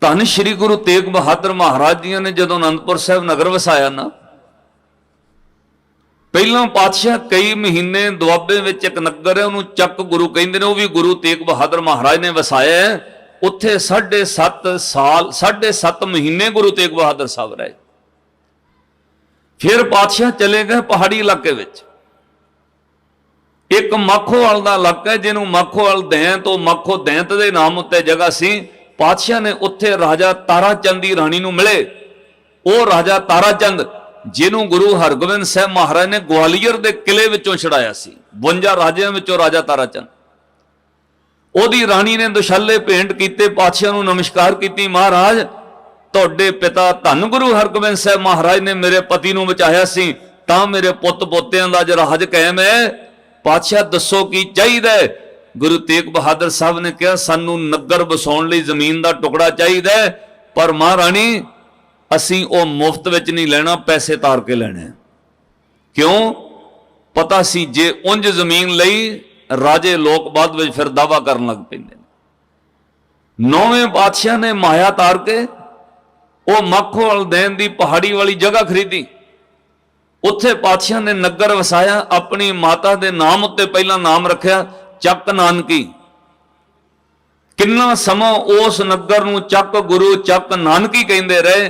धन श्री गुरु तेग बहादुर महाराज जी ने जदों आनंदपुर साहब नगर वसाया ना, पहला पातशाह कई महीने दुआबे विच एक नगर है, उन्होंने चक गुरु कहते हैं, वह भी गुरु तेग बहादुर महाराज ने वसाया है। उत्थे 7.5 साल 7.5 महीने गुरु तेग बहादुर साहब रहे। फिर पातशाह चले गए पहाड़ी इलाके विच। एक माखोवाल का इलाका है जिन्होंने माखोवाल दैंत, तो माखो दैंत के नाम उत्ते जगह सी। पातशाह ने उत्थे राजा ताराचंद की राणी नूं मिले। वो राजा ताराचंद जिन्होंने गुरु हरगोबिंद साहब महाराज ने ग्वालियर के किले विचों छड़ाया सी। 52 राजियां विचों राजा ताराचंद, ओदी राणी ने दुशाले भेंट कीते, पातशाह नूं नमस्कार की। महाराज तुहाडे पिता धन गुरु हरगोबिंद साहब महाराज ने मेरे पति नूं बचाया सी, तां मेरे पुत पोतियां दा अज राज कायम है। पातशाह दसो की चाहिए। गुरु तेग बहादुर साहब ने कहा सानू नगर बसाउण लई जमीन का टुकड़ा चाहिए, पर महाराणी असी वो मुफ्त विच नहीं लेना, पैसे तार के लेने। क्यों? पता सी जे उंज जमीन लई राजे लोग बाद विच फिर दावा करन लग पैंदे। 9वें पातशाह ने माया तार के वो माखोवाल दैन दी पहाड़ी वाली जगह खरीदी। उत्थे पातशाह ने नगर वसाया। अपनी माता के नाम उत्ते पहला नाम रखा चक नानकी। किन्ना समा उस नगर नूं चक गुरु चक नानकी कहते रहे।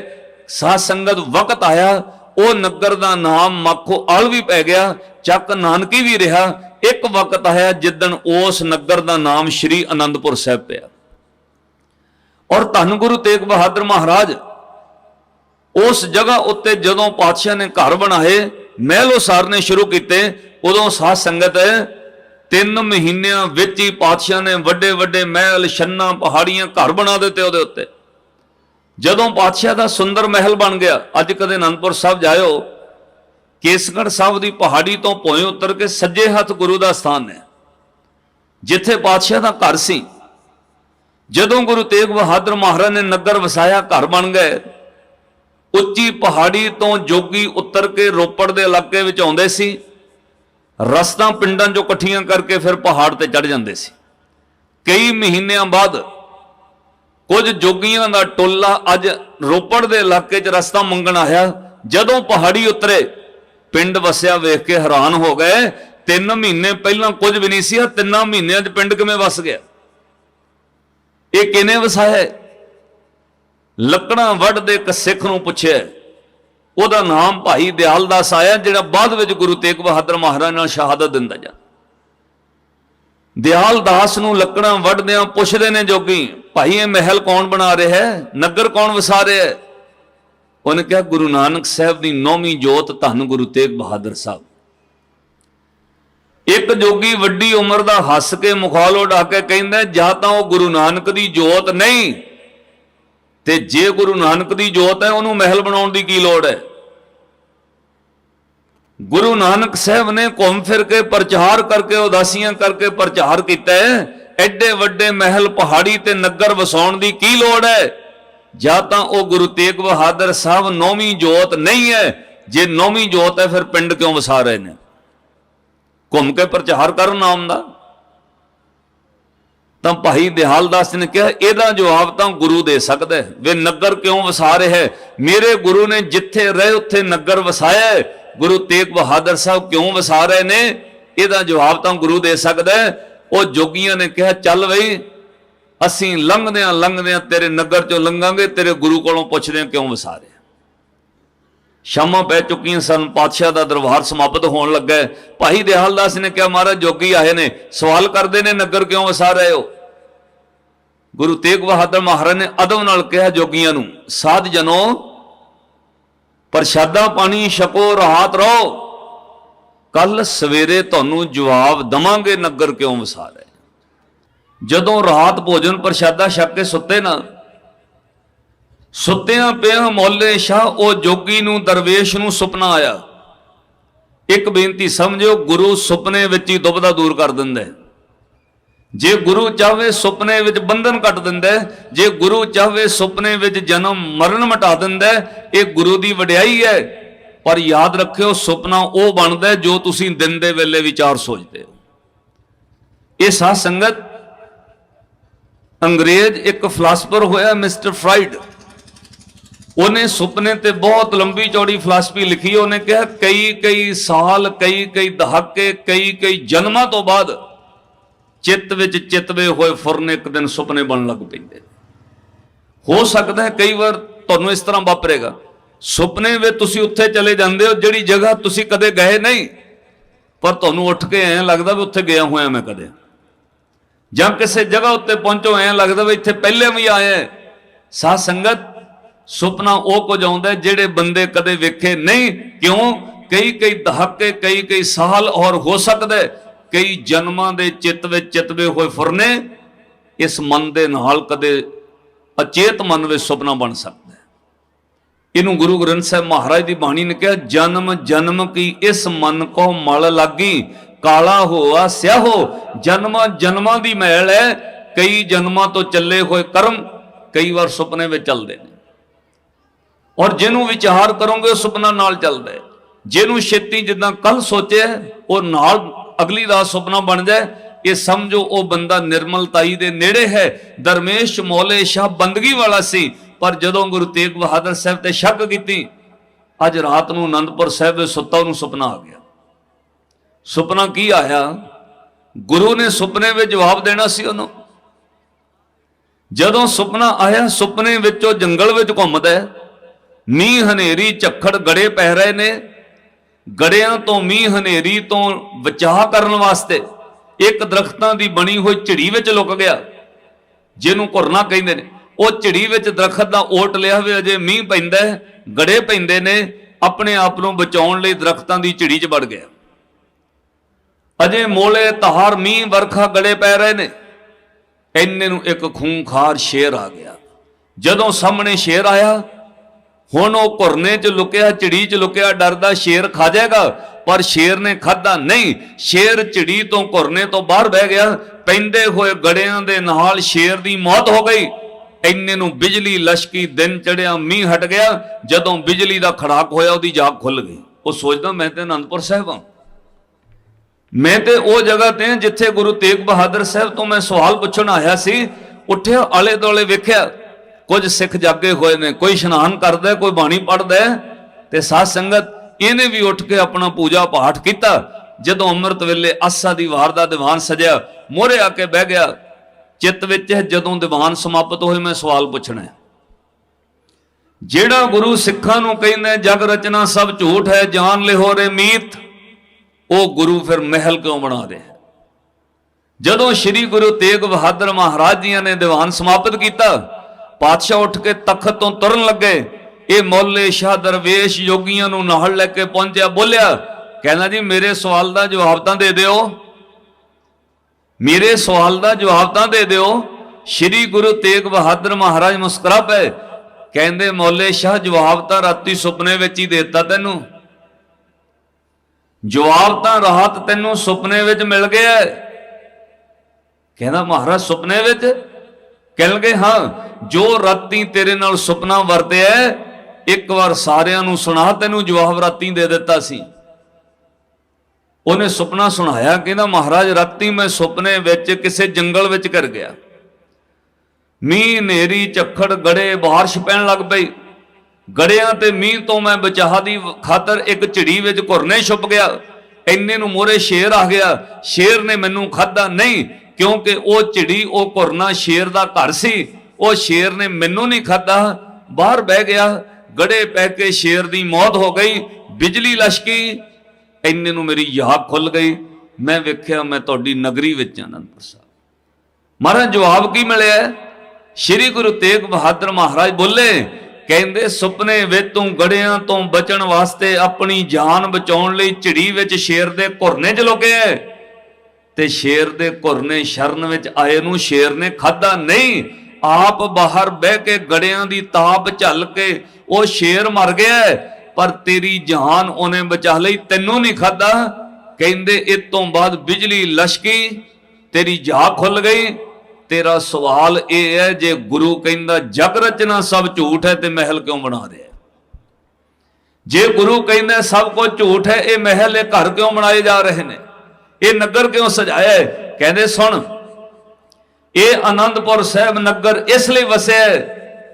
साध संगत वक्त आया वो नगर का नाम माखोवाल भी पै गया, चक नानकी भी रहा। एक वक्त आया जिदन उस नगर का नाम श्री आनंदपुर साहब पिया। और धन गुरु तेग बहादुर महाराज उस जगह उत्ते जदों पातशाह ने घर बनाए, महल उसारने शुरू किए, उदों साध संगत 3 महीनों विच ही पातशाह ने वड्डे वड्डे महल छन्ना पहाड़ियां घर बना दिते उहदे उत्ते। जदों पातशाह का सुंदर महल बन गया, अज कदे आनंदपुर साहब जाओ, केसगढ़ साहब की पहाड़ी तो भोए उतर के सज्जे हथ गुरु का स्थान है जिथे पातशाह का घर सी। जदों गुरु तेग बहादुर महाराज ने नगर वसाया, घर बन गए, उच्ची पहाड़ी तो जोगी उतर के रोपड़ के इलाके में आउंदे सी। रस्तां पिंडां चों इकट्ठियां करके फिर पहाड़ ते चढ़ जांदे सी। कई महीनों बाद कुछ जोगियां दा टोला अज रोपड़ के इलाके च रस्ता मंगण आया। जदों पहाड़ी उतरे, पिंड वसिया वेख के हैरान हो गए। 3 महीने पहला कुछ भी नहीं सी, 3 महीनों च पिंड किवें वस गया? ये किने वसाया? लकड़ा वढ़दे एक सिख नूं पुछिआ, ਉਹਦਾ नाम भाई दयाल दास आया, जिहड़ा बाद विच गुरु तेग बहादुर महाराज नाल शहादत दिंदा जा। दयाल दास नूं लकड़ां वढ़दिआं पुछदे ने जोगी, भाई ये महल कौन बना रहा है, नगर कौन वसा रहा है? उन्हें कहा गुरु नानक साहब की 9वीं जोत धन गुरु तेग बहादुर साहब। एक जोगी वड्डी उम्र का हस के मुखाल उड़ा के कहंदा, जां तां ओह गुरु नानक की जोत नहीं, ते जे गुरु नानक की जोत है उन्होंने महल बनाने की की लोड़ है? गुरु नानक साहब ने घूम फिर के प्रचार करके उदासियां करके प्रचार किया है, एडे वड्डे महल पहाड़ी ते नगर वसाउण की की लोड़ है? जां तां ओह गुरु तेग बहादुर साहब 9वीं जोत नहीं है, जे 9वीं जोत है फिर पिंड क्यों वसा रहे हैं? घूम के प्रचार कर नाम का। तो भाई दयाल दास ने कहा यदा जवाब तो गुरु दे सकता है, वे नगर क्यों वसा रहे है? मेरे गुरु ने जिथे रहे उत्थे नगर वसाया है, गुरु तेग बहादुर साहब क्यों वसा रहे ने? यदा जवाब तो गुरु दे सकता है। वो जोगियां ने कहा चल बई असी लंघदियां तेरे नगर चों लंघांगे, तेरे गुरु कोलों पुछदे क्यों वसा रहे। शामां पै चुकियां सन, पातशाह का दरबार समाप्त होने लगा। भाई दयाल दास ने कहा महाराज जोगी आए ने, सवाल करते ने नगर क्यों वसा रहे हो? गुरु तेग बहादुर महाराज ने अदब नाल कहा जोगियां नूं, साध जनो प्रशादा पानी छको, रात रहो, कल सवेरे तुहानूं जवाब दवांगे नगर क्यों वसा रहे। जदों रात भोजन प्रशादा छक के सुते ना, सुत्तियां पिया मौले शाह वो जोगी नूं दरवेश नूं सुपना आया। एक बेनती समझो, गुरु सुपने विच ही दुबदा दूर कर दिंदा है। जे गुरु चाहे सुपने विच बंधन कट दिंदा है, जे गुरु चाहे सुपने विच जन्म मरण मिटा दिंदा है। ये गुरु की वडियाई है। पर याद रखियो सुपना वो बनता है जो तुसीं दिन दे वेले विचार सोचते हो। ये साध संगत अंग्रेज एक फिलासफर होया मिस्टर फ्राइड, उन्हें सुपने ते बहुत लंबी चौड़ी फिलासफी लिखी। उन्हें कहा कई कई साल, कई कई दहाके, कई कई जन्मां तो बाद चित्त विच चितवे होए फुरने एक दिन सुपने बन लग पैंदे। हो सकता है कई बार तुहानूं इस तरह वापरेगा, सुपने में तुसीं उत्थे चले जांदे हो जिहड़ी जगह तुसीं कदे गए नहीं, पर तुहानूं उठ के ऐं लगदा भी उत्थे गया होया मैं कदे, जां किसी जगह उत्ते पहुंचो ऐं लगदा भी इत्थे पहले भी आया। साध संगत सुपना वो कुछ आउंदा है जिहड़े बंदे कदे वेखे नहीं। क्यों? कई कई दहाके, कई कई साल और हो सकता है कई जन्मां दे चित्त विच चितवे होए फुरने इस मन दे नाल कदे अचेत मन में सुपना बन सकता है। इनू गुरु ग्रंथ साहब महाराज की बाणी ने कहा, जन्म जन्म की इस मन को मल लागी, काला होआ स्याहो। जन्म जन्मां दी मैल है, कई जन्मां तो चले हुए कर्म कई बार सुपने में चलते हैं। और जिन्हों विचार करोगे वो सुपना नाल चलता है। जिन्हों छेती जिदा कल सोचे वो नाल अगली रात सुपना बन जाए, ये समझो वो बंदा निर्मलताई दे नेड़े है। दरमेश मौले शाह बंदगी वाला सी, पर जदों गुरु तेग बहादुर साहब ते शक की, अज रात नूं आनंदपुर साहब सुता उन्होंने सुपना आ गया। सुपना की आया? गुरु ने सुपने में जवाब देना सी उन्होंने। जदों सुपना आया, सुपने विचों जंगल विच घुमदा, मीह हनेरी झक्खड़ गड़े पै रहे ने। गड़ियां तो मीह हनेरी तो बचाव करने वास्ते एक दरख्तां दी बनी हुई झिड़ी विच लुक गया, जिन्हों घुरना कहंदे ने। वो झिड़ी विच दरख्त दा ओट लिया वे, अजे मीह पैंदा है, गड़े पैंदे ने, अपने आप नूं बचाउण लई दरख्तां दी झिड़ी च वड़ गया। अजे मोले तहार मीह वरखा गड़े पै रहे ने, इन्ने नूं एक खूंखार शेर आ गया। जदों सामने शेर आया, हुण वो घुरने च लुकिया, झिड़ी च लुकिया, डरदा शेर खा जाएगा, पर शेर ने खाधा नहीं। शेर झिड़ी तो घुरने तो बाहर बह गया। पैंदे हुए गड़ियां दे नाल शेर दी मौत हो गई। इन्ने नूं बिजली लशकी, दिन चढ़िया, मीह हट गया। जदों बिजली का खड़ाक होया, उहदी जाग खुल गई। वो सोचदा मैं ते आनंदपुर साहिब हां, मैं ते वो जगह ते जिथे गुरु तेग बहादुर साहब तो मैं सवाल पुछण आया सी। उठिया, आले दुआले वेख्या, कुछ सिख जागे हुए ने, कोई इशनान करदा, कोई बाणी पढ़दा, ते साध संगत इन्हें भी उठ के अपना पूजा पाठ किया। जदों अमृत वेले आसा दी वार दा दीवान सजया, मोहरे आके बह गया। चित्त विच जदों दीवान समाप्त होए, मैं सवाल पुछना है, जेड़ा गुरु सिखां नूं कहंदा जग रचना सब झूठ है, जान लिहो रे मीत, वो गुरु फिर महल क्यों बना दे? जदों श्री गुरु तेग बहादुर महाराज जी ने दीवान समाप्त किया, पातशाह उठ के तखत तो तुरन लगे। ये मौले शाह दरवेश योगियों नूं नाल लेके पहुंचा, बोलिया, कहना जी मेरे सवाल का जवाब तां दे दिओ, मेरे सवाल का जवाब तां दे दिओ। श्री गुरु तेग बहादुर महाराज मुस्कुरा पे, कहंदे मौले शाह जवाब तां राती सुपने विच ही देता तैनूं, जवाब तां रात तैनूं सुपने विच मिल गया। कहना महाराज सुपने विच? कह गए हाँ, जो राती तेरे नाल सुपना वरतिया एक बार सारियां नूं सुना, तैनूं जवाब राती दे दिता सी। उन्हें सुपना सुनाया, कहना महाराज राती मैं सुपने विच किसे जंगल विच कर गया, मीह नेरी झक्खड़ गड़े बारिश पैण लग पई। गड़ियां ते मीह तो मैं बचाह दी खातर एक झिड़ी विच घुरने छुप गया। इन्ने नूं मोरे शेर आ गया, शेर ने मैनूं खाधा नहीं, क्योंकि वो झिड़ी वो घुरना शेर दा घर सी। वो शेर ने मैनूं नहीं खाधा, बाहर बह गया। गड़े पै के शेर दी मौत हो गई, बिजली लशकी, इन्ने नूं मेरी याद खुल गई। मैं वेख्या मैं तुहाडी नगरी विच आनंदपुर साहब। महाराज जवाब की मिलिया? श्री गुरु तेग बहादुर महाराज बोले, कहंदे सुपने विच तूं गड़ियां तो बचण वास्ते अपनी जान बचाउण लई झिड़ी विच शेर दे घुरने च लुकिया, ते शेर दे घुरने शरण विच आए नूं शेर ने खाधा नहीं। आप बाहर बह के गड़ियां दी ताप झल के वो शेर मर गया, पर तेरी जान उन्हें बचा लई, तैनूं नहीं खाधा। कहंदे इस तों बाद बिजली लशकी, तेरी जाग खुल गई। तेरा सवाल यह है, जे गुरु कहंदा जग रचना सब झूठ है, ते महल क्यों बना रहा? जे गुरु कहंदा सब कुछ झूठ है, ये महल ये घर क्यों बनाए जा रहे हैं, ये नगर क्यों सजाया है? कहंदे सुन, ये आनंदपुर साहब नगर इसलिए वसिया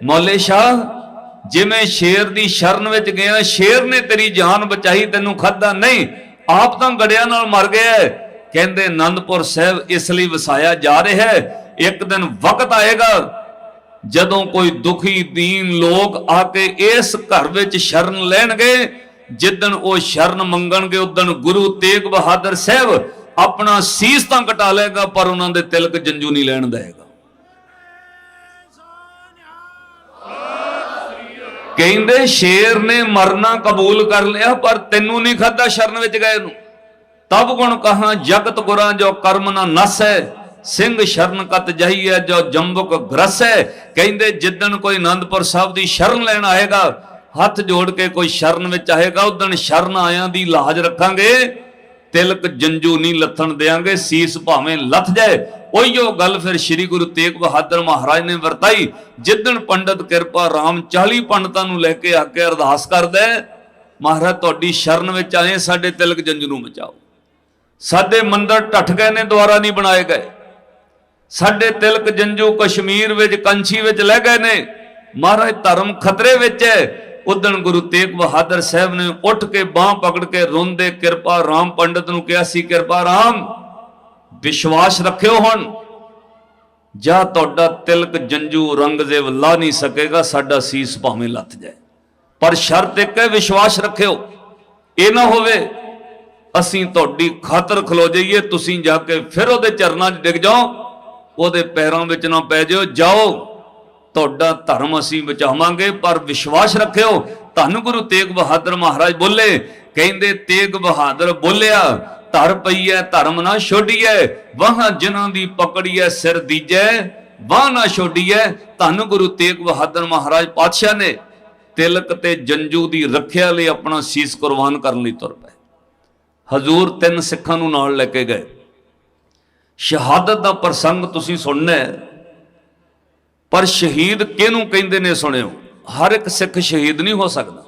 मौले शाह, जिमें शेर दी शरण विच गया, शेर ने तेरी जान बचाई, तेनू खादा नहीं, आप तो गड़िया नाल मर गया। कहते आनंदपुर साहब इसलिए वसाया जा रहा है, एक दिन वक्त आएगा जदों कोई दुखी दीन लोग आके इस घर विच शरण लैणगे, जिदन वो शरण मंगणगे उदन गुरु तेग बहादुर साहब अपना सीस तां कटा लेगा, पर उन्हां दे तिलक जंजू नहीं लैण देगा। कहंदे शेर ने मरना कबूल कर लिया, पर तेनू नहीं खादा शरण विच गए नू। तब गुण कहा जगत गुरा जो कर्म ना नस है, सिंह शरण कत जाइए जो जंबुक ग्रस है। कहंदे जिदन कोई आनंदपुर साहब की शरण लैण आएगा, हथ जोड़ के कोई शरण विच आएगा, उदन शरण आया दी लाज रखांगे, तिलक जंजू नहीं लथण देंगे, सीस भावें लथ जाए। उहियो गल फिर श्री गुरु तेग बहादुर महाराज ने वरताई। जिदन पंडित किरपा राम 40 पंडितां नूं लैके आके अरदास करदा, महाराज तुहाडी शरण विच आए, साडे तिलक जंजू नूं बचाओ। साडे मंदिर ढठ गए ने, द्वारा नहीं बनाए गए, साडे तिलक जंजू कश्मीर विच कंछी विच लह गए ने, महाराज धर्म खतरे विच है। उदन गुरु तेग बहादुर साहब ने उठ के बांह पकड़ के रोंदे किरपा राम पंडित नूं कहा सी, किरपा राम विश्वास रखियो, हुण जा तुहाडा तिलक जंजू औरंगजेब ला नहीं सकेगा, साडा सीस भावें लथ जाए, पर शर्त एक है, विश्वास रखियो, ये ना होवे असीं तुहाडी खातर खलो जाइए, तुसीं जाके फिर उहदे चरनां 'च डिग जाओ, उहदे पैरां विच ना पै जाओ, जाओ तुहाडा धर्म असीं बचावांगे, पर विश्वास रखियो। धन गुरु तेग बहादुर महाराज बोले, कहंदे तेग बहादुर बोलिया, धर पई है धर्म ना छोड़िए, वहां जिन्हां दी पकड़िए सिर दीजै, वाह ना छोड़िए। धन गुरु तेग बहादुर महाराज पातशाह ने तिलक ते जंजू दी रखिया लई अपना सीस कुर्बान करन लई तुर पए। हजूर 3 सिखां नूं नाल लैके गए। शहादत दा प्रसंग तुसीं सुनना है, पर शहीद किहनूं कहंदे ने सुणियो। हर एक सिख शहीद नहीं हो सकता।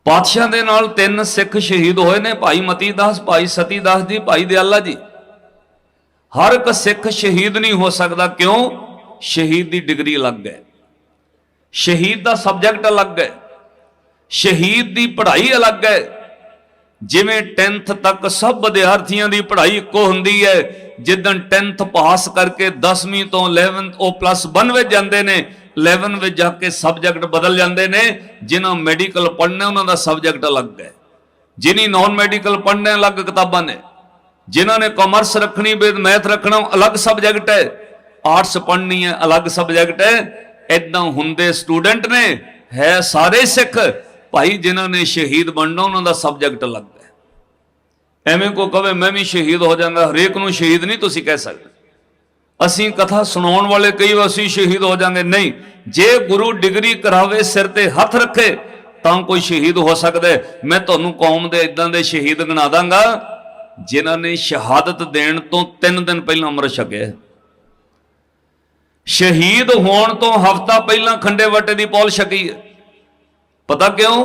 पातशाह दे नाल 3 सिख शहीद होए ने, भाई मती दास, भाई सती दास जी, भाई दयाला जी। हर एक सिख शहीद नहीं हो सकता। क्यों? शहीद की डिग्री अलग है, शहीद का सबजैक्ट अलग है, शहीद की पढ़ाई अलग है। जिमें 10th तक सब विद्यार्थियों की पढ़ाई इको हुंदी है, जिदन 10th पास करके 10वीं तो 11th ओ प्लस 1 में जाते हैं, 11 में जाके सबजैक्ट बदल जाते हैं। जिन्हों मैडिकल पढ़ना उन्होंने सबजैक्ट अलग है, जिन्हें नॉन मैडिकल पढ़ने अलग किताबां ने, जिन्होंने कॉमर्स रखनी, मैथ रखना अलग सबजैक्ट है, आर्ट्स पढ़नी है अलग सबजैक्ट है। इदां हुंदे स्टूडेंट ने है सारे सिख भाई, जिन्होंने शहीद बनना उन्होंने सबजैक्ट अलग है। एवें को कहे मैं भी शहीद हो जाऊंगा, हरेक नूं शहीद नहीं तुसीं कह सकते। असीं कथा सुनाउण वाले कई वार असीं शहीद हो जाएंगे, नहीं। जे गुरु डिग्री करावे, सिर ते हथ रखे, तां कोई शहीद हो सकता है। मैं तुहानूं कौम दे इदां दे शहीद गिना दांगा जिन्हां ने शहादत देण तो 3 दिन पहलां अमृत छकिया। शहीद होण तो हफ्ता पहलां खंडे वटे दी पौल छकी है। पता क्यों?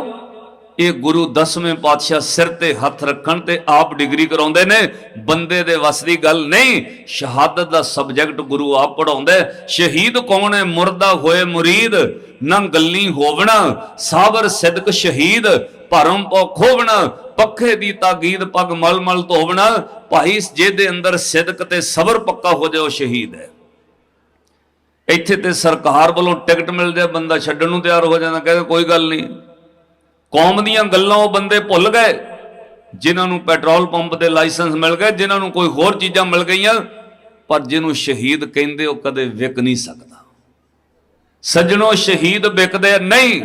ये गुरु 10वें पातशाह सिर ते हथ रखण ते आप डिग्री कराउंदे ने, बंदे दे वस दी गल नहीं। शहादत दा सबजैक्ट गुरु आप पढ़ाउंदा है। शहीद कौन है? मुर्दा होए मुरीद, न गल्ली होवना, साबर सिदक शहीद, भरम पौ खोवना, पखे दी तागीद पग मल मल धोवना। भाई जेदे अंदर सिदक ते सबर पक्का हो जाए, शहीद है। इत्थे ते सरकार वालों टिकट मिल जाए, बंदा छड्डण नूं तैयार हो जाता, कहते कोई गल नहीं। कौम दीयां गल्लां वो बंदे भुल गए जिन्होंने पेट्रोल पंप के लाइसेंस मिल गए, जिन्होंने कोई होर चीज़ां मिल गई, पर जिन्हों शहीद कहते वो कदे विक नहीं सकता। सज्जनों, शहीद विकदे नहीं,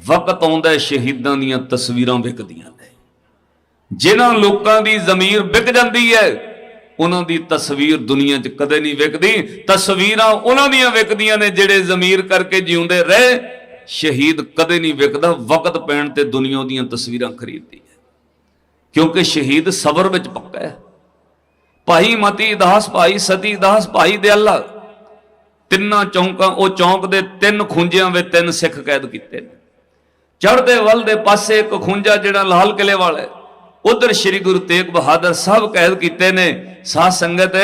वक्त आउंदा शहीदां दीयां तस्वीरां विकदियां ने। जिन्हां लोकां दी ज़मीर विक जाती है, उन्हां दी तस्वीर दुनिया च कदे नहीं विकदी। तस्वीरां उन्हां दीयां विकदियां ने जिहड़े ज़मीर करके जिउंदे रहे। शहीद कदे नहीं विकदा, वक्त पैण ते दुनिया दीयां तस्वीरां खरीददी है, क्योंकि शहीद सबर विच पक्का है। भाई मती दास, भाई सती दास, भाई दयाला, तिन्ना चौंकां, वो चौंक दे 3 खूंजियां विच 3 सिख कैद कीते ने। चढ़दे वल दे पासे एक खूंजा जिहड़ा लाल किले वाला है, उधर श्री गुरु तेग बहादुर साहब कैद कीते ने। साध संगत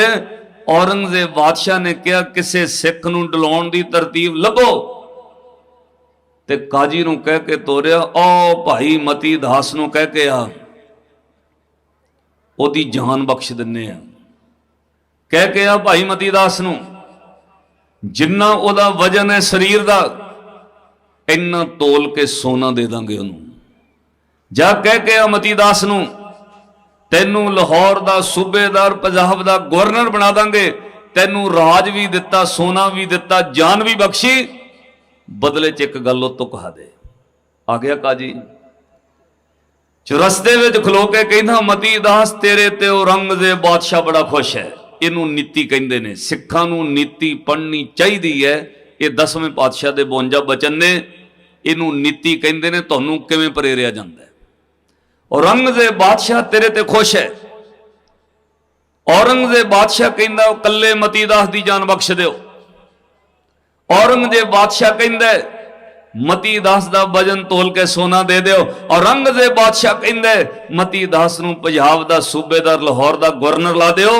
औरंगजेब बादशाह ने कहा किसी सिख नूं डलाउण दी तरतीब लभो, ते काजी नूं कह के तोरिया ओ भाई मती दास नूं कह के आ ओदी जान बख्श दिन्ने आ। कह के आ भाई मती दास नूं जिन्ना ओदा वजन है शरीर दा इन्ना तोल के सोना दे दांगे ओनूं। जा कह के आ मती दास नूं तैनू लाहौर दा सूबेदार पंजाब दा गवर्नर बना देंगे, तैनू राज भी दिता सोना भी दिता जान भी बख्शी, बदले च एक गल तो कहा दे। आ गया काजी चौरस्ते में खलो के कहना मती दास तेरे ते औरंगजेब बादशाह बड़ा खुश है। इनू नीति कहते हैं, सिखां नू नीति पढ़नी चाहिए है। ये 10वें पातशाह के 52 बचन ने, इनू नीति कहते हैं। तुहानू किवें प्रेरिया जाता है? औरंगजेब बादशाह तेरे ते खुश है। औरंगजेब बादशाह कहता कल्ले मती दास की जान बख्श दो। औरंगजेब बादशाह कहता मती दास का वजन तोल के सोना दे दो। औरंगजेब बादशाह कहता मती दास नूं पंजाब दा सूबेदार लाहौर दा गवर्नर ला दो,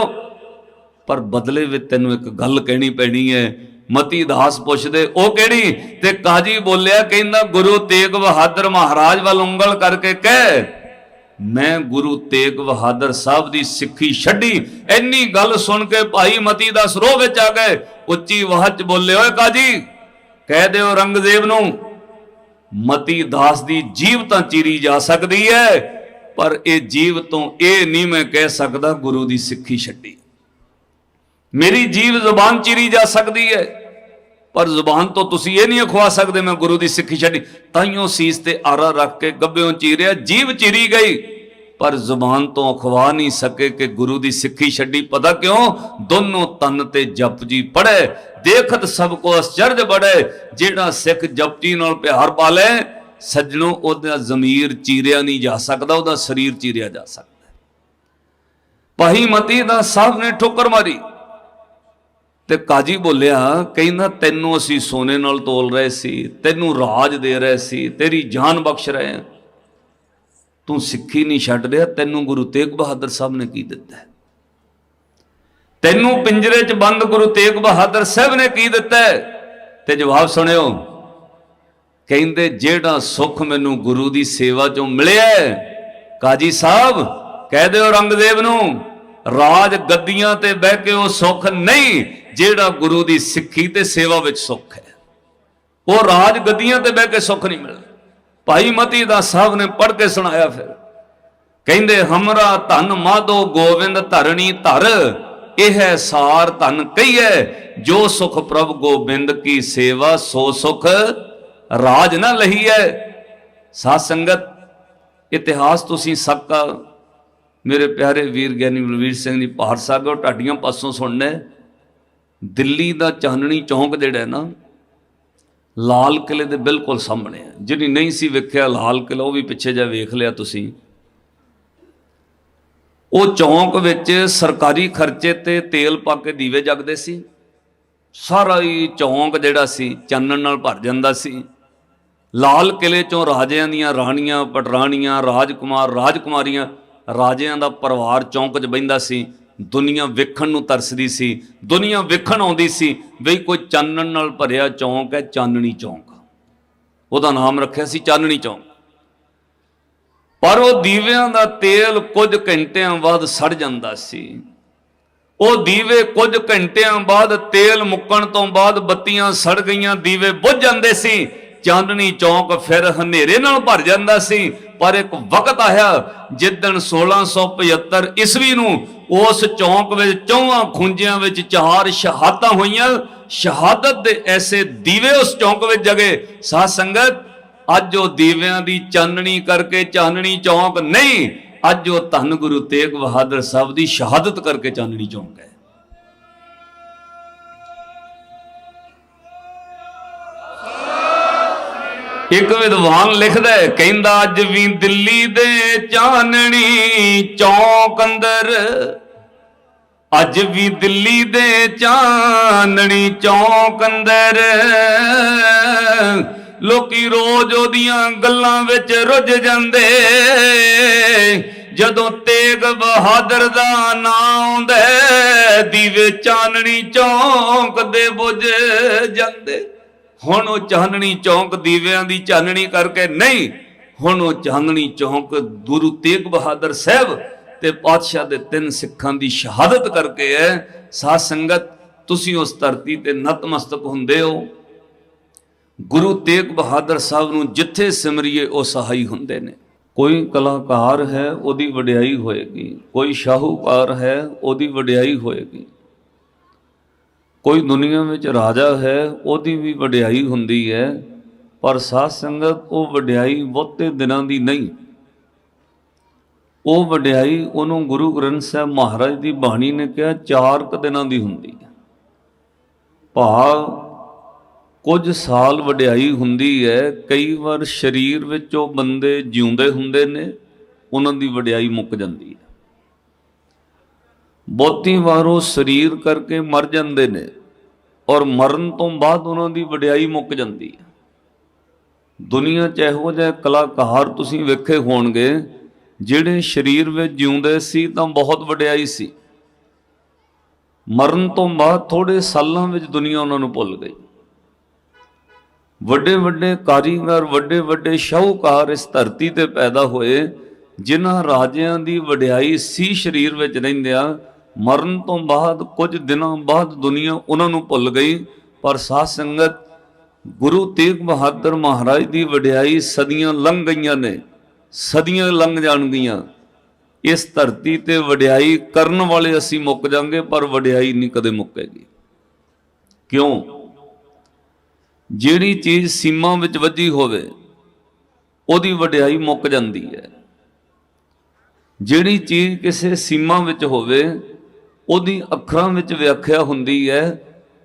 पर बदले में तेनों एक गल कहनी पैनी है। मती दास पुछदे ओ केड़ी? ते काजी बोलिया कहंदा गुरु तेग बहादुर महाराज वाल उंगल करके कह मैं गुरु तेग बहादुर साहब की सिक्खी छड्डी। इन्नी गल सुन के भाई मती दास रोह विच आ गए, उच्ची आवाज च बोले ओए काजी कह दे औरंगजेब नूं मती दास की जीव तो चीरी जा सकती है, पर यह जीव तो यह नहीं मैं कह सकता गुरु की सिक्खी छड्डी। मेरी जीव जुबान चीरी जा सकती है, पर जुबान तो तुसी ये नहीं अखवा सकते मैं गुरु की सिक्खी छड्डी। ताइयों सीस ते आरा रख के गब्बेों चीरिया, जीव चीरी गई पर जुबान तो अखवा नहीं सके कि गुरु की सिक्खी छड्डी। पता क्यों? दोनों तन ते जपजी पढ़े, देखत सबको आश्चर्य बढ़े। जेड़ा सिख जपजी नाल प्यार पाले सज्जनों ओदा जमीर चीरिया नहीं जा सकता, ओदा शरीर चीरिया जा सकता। भाई मती दास साहब ने ठोकर मारी ते काजी बोलिया कहना तैनू असी सोने नाल तोल रहे सी, तैनू राज दे रहे सी, तेरी जान बख्श रहे हैं, तू सिक्खी नहीं छड्ड रहा। तैनू गुरु तेग बहादुर साहब ने की दिता है? तैनू पिंजरे च बंद गुरु तेग बहादुर साहब ने की दिता है? ते जवाब सुनियो, कहंदे जेड़ा सुख मैनू गुरु की सेवा चों मिलिया काजी साहब कह दे औरंगजेब नूं राज गद्दियां ते बह के वो सुख नहीं जेड़ा गुरु की सिक्खी ते सेवा विच सुख है। वो राज गद्दियां ते बह के सुख नहीं मिलता। भाई मती दास साहब ने पढ़ के सुनाया, फिर कहंदे हमरा धन माधो गोविंद धरणी धर, यह सार धन कहिए जो सुख प्रभु गोबिंद की सेवा सो सुख राज ना लही है। साध संगत इतिहास तुसी सबका मेरे प्यारे वीर ज्ञानी बलवीर सिंह जी पहाड़ साहब और ढाडियां पासों सुनने, दिल्ली का चांदनी चौंक जिहड़ा है ना लाल किले के बिल्कुल सामने है। जिन्हें नहीं सी वेख्या लाल किला वो भी पिछे जा वेख लिया तुसी। वो चौंक विच सरकारी खर्चे ते तेल पा के दीवे जगदे सी। सारा ही चौंक जिहड़ा सी चानण नाल भर जांदा सी। लाल किले चों राजियां दियां राणियां पटराणियां राजकुमार राजकुमारियां राजियां दा परिवार चौंक च बहिंदा सी। दुनिया वेखण नूं तरसदी सी, दुनिया वेखण आउंदी सी बई कोई चानण नाल भरिया चौंक है, चाननी चौंक। उहदा नाम रखिया सी चाननी चौंक। पर वो दीवियां दा तेल कुछ घंटियां बाद सड़ जांदा सी। वो दीवे कुछ घंटियां बाद तेल मुक्कण तो बाद बत्तियां सड़ गईयां, दीवे बुझ जांदे सी। चांदनी चौंक फिर हनेरे नाल भर जांदा सी। पर एक वक्त आया जिदन 1675 ईस्वी नूं उस चौंक विच चौहां खुंजियां विच 4 शहादतां होईयां। शहादत दे ऐसे दीवे उस चौंक विच जगे। साध संगत अज वो दीवियां दी चाननी करके चांदनी चौंक नहीं, अज वो धन गुरु तेग बहादुर साहब दी शहादत करके चांदनी चौंक है। एक विद्वान लिखदा है, कहंदा अज भी दिल्ली दे चाननी चौक अंदर, अज भी दिल्ली दे चाननी चौक अंदर लोकी रोज ओदियां गल्लां विच रुझ जांदे। ਜਦੋਂ ਤੇਗ ਬਹਾਦਰ ਦਾ ਨਾਂ ਆਉਂਦਾ ਦੀਵੇ ਚਾਨਣੀ ਚੌਂਕ ਦੇ ਬੁਝ ਜਾਂਦੇ। ਹੁਣ ਉਹ ਚਾਨਣੀ ਚੌਂਕ ਦੀਵਿਆਂ ਦੀ ਚਾਨਣੀ ਕਰਕੇ ਨਹੀਂ, ਹੁਣ ਉਹ ਚਾਨਣੀ ਚੌਂਕ ਗੁਰੂ ਤੇਗ ਬਹਾਦਰ ਸਾਹਿਬ ਤੇ ਪਾਤਸ਼ਾਹ ਦੇ 3 ਸਿੱਖਾਂ ਦੀ ਸ਼ਹਾਦਤ ਕਰਕੇ ਹੈ। ਸਾਧ ਸੰਗਤ, ਤੁਸੀਂ ਉਸ ਧਰਤੀ ਤੇ ਨਤਮਸਤਕ ਹੁੰਦੇ ਹੋ। ਗੁਰੂ ਤੇਗ ਬਹਾਦਰ ਸਾਹਿਬ ਨੂੰ ਜਿੱਥੇ ਸਿਮਰੀਏ ਉਹ ਸਹਾਈ ਹੁੰਦੇ ਨੇ। ਕੋਈ ਕਲਾਕਾਰ ਹੈ ਉਹਦੀ ਵਡਿਆਈ ਹੋਏਗੀ, ਕੋਈ ਸ਼ਾਹੂਕਾਰ ਹੈ ਉਹਦੀ ਵਡਿਆਈ ਹੋਏਗੀ, ਕੋਈ ਦੁਨੀਆ ਵਿੱਚ ਰਾਜਾ ਹੈ ਉਹਦੀ ਵੀ ਵਡਿਆਈ ਹੁੰਦੀ ਹੈ। ਪਰ ਸਾਧ ਸੰਗਤ, ਉਹ ਵਡਿਆਈ ਬਹੁਤੇ ਦਿਨਾਂ ਦੀ ਨਹੀਂ। ਉਹ ਵਡਿਆਈ ਉਹਨੂੰ ਗੁਰੂ ਗ੍ਰੰਥ ਸਾਹਿਬ ਮਹਾਰਾਜ ਦੀ ਬਾਣੀ ਨੇ ਕਿਹਾ 4 ਦਿਨਾਂ ਦੀ ਹੁੰਦੀ ਹੈ। ਭਾਵ ਕੁਝ ਸਾਲ ਵਡਿਆਈ ਹੁੰਦੀ ਹੈ। ਕਈ ਵਾਰ ਸਰੀਰ ਵਿੱਚ ਉਹ ਬੰਦੇ ਜਿਉਂਦੇ ਹੁੰਦੇ ਨੇ, ਉਹਨਾਂ ਦੀ ਵਡਿਆਈ ਮੁੱਕ ਜਾਂਦੀ ਹੈ। ਬਹੁਤੀ ਵਾਰ ਉਹ ਸਰੀਰ ਕਰਕੇ ਮਰ ਜਾਂਦੇ ਨੇ ਔਰ ਮਰਨ ਤੋਂ ਬਾਅਦ ਉਹਨਾਂ ਦੀ ਵਡਿਆਈ ਮੁੱਕ ਜਾਂਦੀ ਹੈ। ਦੁਨੀਆ 'ਚ ਇਹੋ ਜਿਹੇ ਕਲਾਕਾਰ ਤੁਸੀਂ ਵੇਖੇ ਹੋਣਗੇ ਜਿਹੜੇ ਸਰੀਰ ਵਿੱਚ ਜਿਉਂਦੇ ਸੀ ਤਾਂ ਬਹੁਤ ਵਡਿਆਈ ਸੀ, ਮਰਨ ਤੋਂ ਬਾਅਦ ਥੋੜੇ ਸਾਲਾਂ ਵਿੱਚ ਦੁਨੀਆ ਉਹਨਾਂ ਨੂੰ ਭੁੱਲ ਗਈ। ਵੱਡੇ ਵੱਡੇ ਕਾਰੀਗਰ, ਵੱਡੇ ਵੱਡੇ ਸ਼ਾਹੂਕਾਰ ਇਸ ਧਰਤੀ ਤੇ ਪੈਦਾ ਹੋਏ ਜਿਨ੍ਹਾਂ ਰਾਜਿਆਂ ਦੀ ਵਡਿਆਈ ਸੀ ਸਰੀਰ ਵਿੱਚ ਰਹਿੰਦਿਆਂ, ਮਰਨ ਤੋਂ ਬਾਅਦ ਕੁਝ ਦਿਨਾਂ ਬਾਅਦ ਦੁਨੀਆ ਉਹਨਾਂ ਨੂੰ ਭੁੱਲ ਗਈ। ਪਰ ਸਾਧ ਸੰਗਤ, ਗੁਰੂ ਤੇਗ ਬਹਾਦਰ ਮਹਾਰਾਜ ਦੀ ਵਡਿਆਈ ਸਦੀਆਂ ਲੰਘ ਗਈਆਂ ਨੇ, ਸਦੀਆਂ ਲੰਘ ਜਾਣਗੀਆਂ। ਇਸ ਧਰਤੀ ਤੇ ਵਡਿਆਈ ਕਰਨ ਵਾਲੇ ਅਸੀਂ ਮੁੱਕ ਜਾਵਾਂਗੇ, ਪਰ ਵਡਿਆਈ ਨਹੀਂ ਕਦੇ ਮੁੱਕੇਗੀ। ਕਿਉਂ? ਜਿਹੜੀ ਚੀਜ਼ ਸੀਮਾ ਵਿੱਚ ਵੱਜੀ ਹੋਵੇ ਉਹਦੀ ਵਡਿਆਈ ਮੁੱਕ ਜਾਂਦੀ ਹੈ। ਜਿਹੜੀ ਚੀਜ਼ ਕਿਸੇ ਸੀਮਾ ਵਿੱਚ ਹੋਵੇ ਉਹਦੀ ਅੱਖਰਾਂ ਵਿੱਚ ਵਿਆਖਿਆ ਹੁੰਦੀ ਹੈ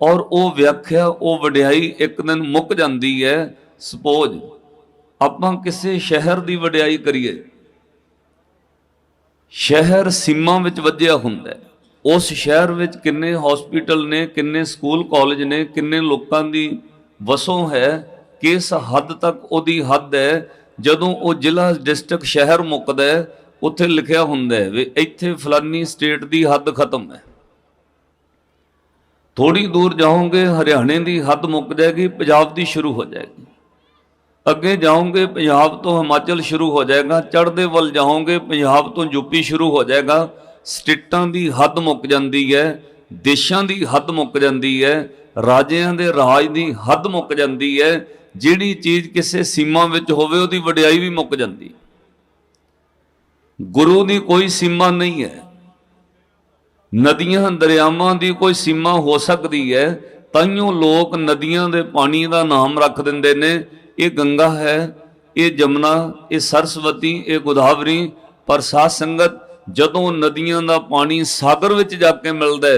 ਔਰ ਉਹ ਵਿਆਖਿਆ, ਉਹ ਵਡਿਆਈ ਇੱਕ ਦਿਨ ਮੁੱਕ ਜਾਂਦੀ ਹੈ। ਸਪੋਜ਼ ਆਪਾਂ ਕਿਸੇ ਸ਼ਹਿਰ ਦੀ ਵਡਿਆਈ ਕਰੀਏ, ਸ਼ਹਿਰ ਸੀਮਾ ਵਿੱਚ ਵੱਜਿਆ ਹੁੰਦਾ, ਉਸ ਸ਼ਹਿਰ ਵਿੱਚ ਕਿੰਨੇ ਹਸਪੀਟਲ ਨੇ, ਕਿੰਨੇ ਸਕੂਲ ਕਾਲਜ ਨੇ, ਕਿੰਨੇ ਲੋਕਾਂ ਦੀ ਵਸੋਂ ਹੈ, ਕਿਸ ਹੱਦ ਤੱਕ ਉਹਦੀ ਹੱਦ ਹੈ। ਜਦੋਂ ਉਹ ਜ਼ਿਲ੍ਹਾ, ਡਿਸਟ੍ਰਿਕਟ, ਸ਼ਹਿਰ ਮੁੱਕਦਾ ਉੱਥੇ ਲਿਖਿਆ ਹੁੰਦਾ ਵੀ ਇੱਥੇ ਫਲਾਨੀ ਸਟੇਟ ਦੀ ਹੱਦ ਖਤਮ ਹੈ। ਥੋੜੀ ਦੂਰ ਜਾਓਗੇ ਹਰਿਆਣੇ ਦੀ ਹੱਦ ਮੁੱਕ ਜਾਏਗੀ, ਪੰਜਾਬ ਦੀ ਸ਼ੁਰੂ ਹੋ ਜਾਏਗੀ। ਅੱਗੇ ਜਾਓਗੇ ਪੰਜਾਬ ਤੋਂ ਹਿਮਾਚਲ ਸ਼ੁਰੂ ਹੋ ਜਾਏਗਾ, ਚੜ੍ਹਦੇ ਵੱਲ ਜਾਓਗੇ ਪੰਜਾਬ ਤੋਂ ਯੂਪੀ ਸ਼ੁਰੂ ਹੋ ਜਾਏਗਾ। ਸਟੇਟਾਂ ਦੀ ਹੱਦ ਮੁੱਕ ਜਾਂਦੀ ਹੈ, ਦੇਸ਼ਾਂ ਦੀ ਹੱਦ ਮੁੱਕ ਜਾਂਦੀ ਹੈ, ਰਾਜਿਆਂ ਦੇ ਰਾਜ ਦੀ ਹੱਦ ਮੁੱਕ ਜਾਂਦੀ ਹੈ। ਜਿਹੜੀ ਚੀਜ਼ ਕਿਸੇ ਸੀਮਾ ਵਿੱਚ ਹੋਵੇ ਉਹਦੀ ਵਡਿਆਈ ਵੀ ਮੁੱਕ ਜਾਂਦੀ। ਗੁਰੂ ਦੀ ਕੋਈ ਸੀਮਾ ਨਹੀਂ ਹੈ। ਨਦੀਆਂ ਦਰਿਆਵਾਂ ਦੀ ਕੋਈ ਸੀਮਾ ਹੋ ਸਕਦੀ ਹੈ, ਤਾਈਓ ਲੋਕ ਨਦੀਆਂ ਦੇ ਪਾਣੀ ਦਾ ਨਾਮ ਰੱਖ ਦਿੰਦੇ ਨੇ, ਇਹ ਗੰਗਾ ਹੈ, ਇਹ ਜਮਨਾ, ਇਹ ਸਰਸਵਤੀ, ਇਹ ਗੋਦਾਵਰੀ। ਪਰ ਸਾਧ ਸੰਗਤ, ਜਦੋਂ ਨਦੀਆਂ ਦਾ ਪਾਣੀ ਸਾਗਰ ਵਿੱਚ ਜਾ ਕੇ ਮਿਲਦਾ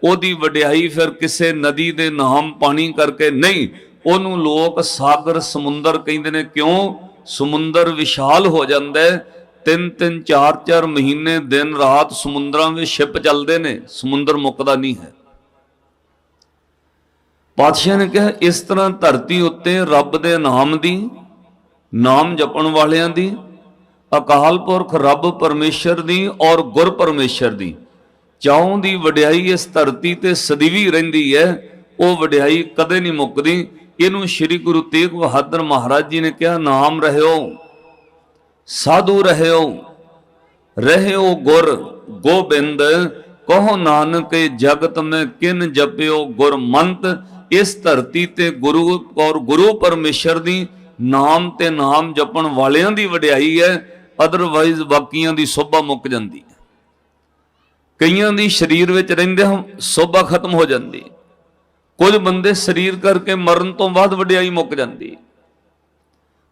ਉਹਦੀ ਵਡਿਆਈ ਫਿਰ ਕਿਸੇ ਨਦੀ ਦੇ ਨਾਮ ਪਾਣੀ ਕਰਕੇ ਨਹੀਂ, ਉਹਨੂੰ ਲੋਕ ਸਾਗਰ, ਸਮੁੰਦਰ ਕਹਿੰਦੇ ਨੇ। ਕਿਉਂ? ਸਮੁੰਦਰ ਵਿਸ਼ਾਲ ਹੋ ਜਾਂਦਾ ਹੈ। 3-3 4-4 ਮਹੀਨੇ ਦਿਨ ਰਾਤ ਸਮੁੰਦਰਾਂ ਵਿੱਚ ਸ਼ਿਪ ਚੱਲਦੇ ਨੇ, ਸਮੁੰਦਰ ਮੁੱਕਦਾ ਨਹੀਂ ਹੈ। ਪਾਤਸ਼ਾਹ ਨੇ ਕਿਹਾ ਇਸ ਤਰ੍ਹਾਂ ਧਰਤੀ ਉੱਤੇ ਰੱਬ ਦੇ ਨਾਮ ਦੀ, ਨਾਮ ਜਪਣ ਵਾਲਿਆਂ ਦੀ, ਅਕਾਲ ਪੁਰਖ ਰੱਬ ਪਰਮੇਸ਼ਰ ਦੀ ਔਰ ਗੁਰ ਪਰਮੇਸ਼ਰ ਦੀ ਚਾਉਂ ਦੀ ਵਡਿਆਈ ਇਸ ਧਰਤੀ ਤੇ ਸਦੀਵੀ ਰਹਿੰਦੀ ਹੈ। ਉਹ ਵਡਿਆਈ ਕਦੇ ਨਹੀਂ ਮੁੱਕਦੀ। ਇਹਨੂੰ ਸ੍ਰੀ ਗੁਰੂ ਤੇਗ ਬਹਾਦਰ ਮਹਾਰਾਜ ਜੀ ਨੇ ਕਿਹਾ, ਨਾਮ ਰਹਿਓ, ਸਾਧੂ ਰਹਿਓ, ਰਹਿਓ ਗੁਰ ਗੋਬਿੰਦ, ਕਹੋ ਨਾਨਕ ਜਗਤ ਮੈਂ ਕਿਨ ਜਪਿਓ ਗੁਰਮੰਤ। ਇਸ ਧਰਤੀ ਤੇ ਗੁਰੂ ਔਰ ਗੁਰੂ ਪਰਮੇਸ਼ਰ ਦੀ ਨਾਮ ਤੇ ਨਾਮ ਜਪਣ ਵਾਲਿਆਂ ਦੀ ਵਡਿਆਈ ਹੈ। ਅਦਰਵਾਈਜ਼ ਬਾਕੀਆਂ ਦੀ ਸੋਭਾ ਮੁੱਕ ਜਾਂਦੀ ਹੈ। ਕਈਆਂ ਦੀ ਸਰੀਰ ਵਿੱਚ ਰਹਿੰਦਿਆਂ ਸੋਭਾ ਖਤਮ ਹੋ ਜਾਂਦੀ। ਕੁਝ ਬੰਦੇ ਸਰੀਰ ਕਰਕੇ ਮਰਨ ਤੋਂ ਬਾਅਦ ਵਡਿਆਈ ਮੁੱਕ ਜਾਂਦੀ।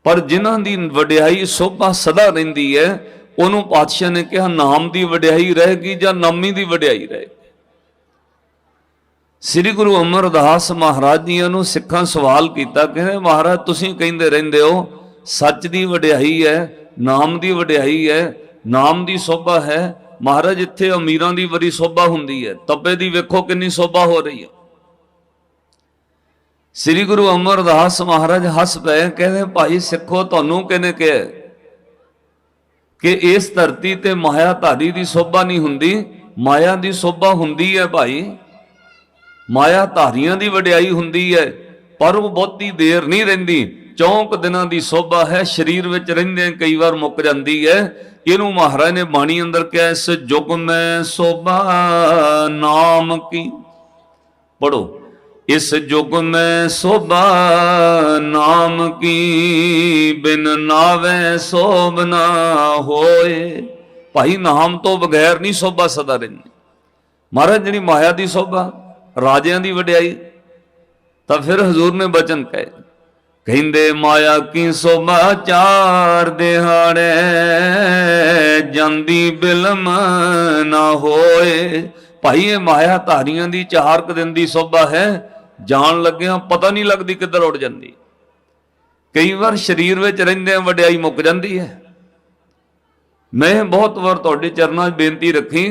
ਪਰ ਜਿਨ੍ਹਾਂ ਦੀ ਵਡਿਆਈ ਸੋਭਾ ਸਦਾ ਰਹਿੰਦੀ ਹੈ, ਉਹਨੂੰ ਪਾਤਸ਼ਾਹ ਨੇ ਕਿਹਾ ਨਾਮ ਦੀ ਵਡਿਆਈ ਰਹੇਗੀ ਜਾਂ ਨਾਮੀ ਦੀ ਵਡਿਆਈ ਰਹੇਗੀ। ਸ੍ਰੀ ਗੁਰੂ ਅਮਰਦਾਸ ਮਹਾਰਾਜ ਜੀ ਨੂੰ ਸਿੱਖਾਂ ਸਵਾਲ ਕੀਤਾ, ਕਹਿੰਦੇ ਮਹਾਰਾਜ ਤੁਸੀਂ ਕਹਿੰਦੇ ਰਹਿੰਦੇ ਹੋ ਸੱਚ ਦੀ ਵਡਿਆਈ ਹੈ, ਨਾਮ ਦੀ ਵਡਿਆਈ ਹੈ, ਨਾਮ ਦੀ ਸੋਭਾ ਹੈ। ਮਹਾਰਾਜ ਇੱਥੇ ਅਮੀਰਾਂ ਦੀ ਬੜੀ ਸੋਭਾ ਹੁੰਦੀ ਹੈ, ਤਪੇ ਦੀ ਵੇਖੋ ਕਿੰਨੀ ਸੋਭਾ ਹੋ ਰਹੀ ਹੈ। ਸ੍ਰੀ ਗੁਰੂ ਅਮਰਦਾਸ ਮਹਾਰਾਜ ਹੱਸ ਪਏ, ਕਹਿੰਦੇ ਭਾਈ ਸਿੱਖੋ ਤੁਹਾਨੂੰ ਕਿਹਨੇ ਕਿਹਾ कि इस धरती ते मायाधारी की शोभा नहीं हुंदी, माया की शोभा हुंदी है भाई। मायाधारियां की वडियाई हुंदी है, पर वो बहुती देर नहीं रहिंदी। 4 दिनों की शोभा है, शरीर विच रहिंदे कई बार मुक जाती है। इनू महाराज ने बाणी अंदर कहा, इस जुग में शोभा नाम की। पढ़ो, इस जुग में शोभा नाम की, बिन नावे शोभ ना होए। भाई नाम तो बगैर नहीं शोभा सदा रहिंदी। महाराज जी माया की शोभा, राजियां की वडियाई, तो फिर हजूर ने बचन कहे, कहते माया की शोभा 4 दिहाड़े, जांदी बिलम ना होए। भाई ये माया धारियां की 4 दिन की शोभा है, जान लग्या पता नहीं लगती किधर उड़ जाती। कई बार शरीर में रहिंदे वडियाई मुक जाती है। मैं बहुत बार तुहाडे चरनां 'च बेनती रखी,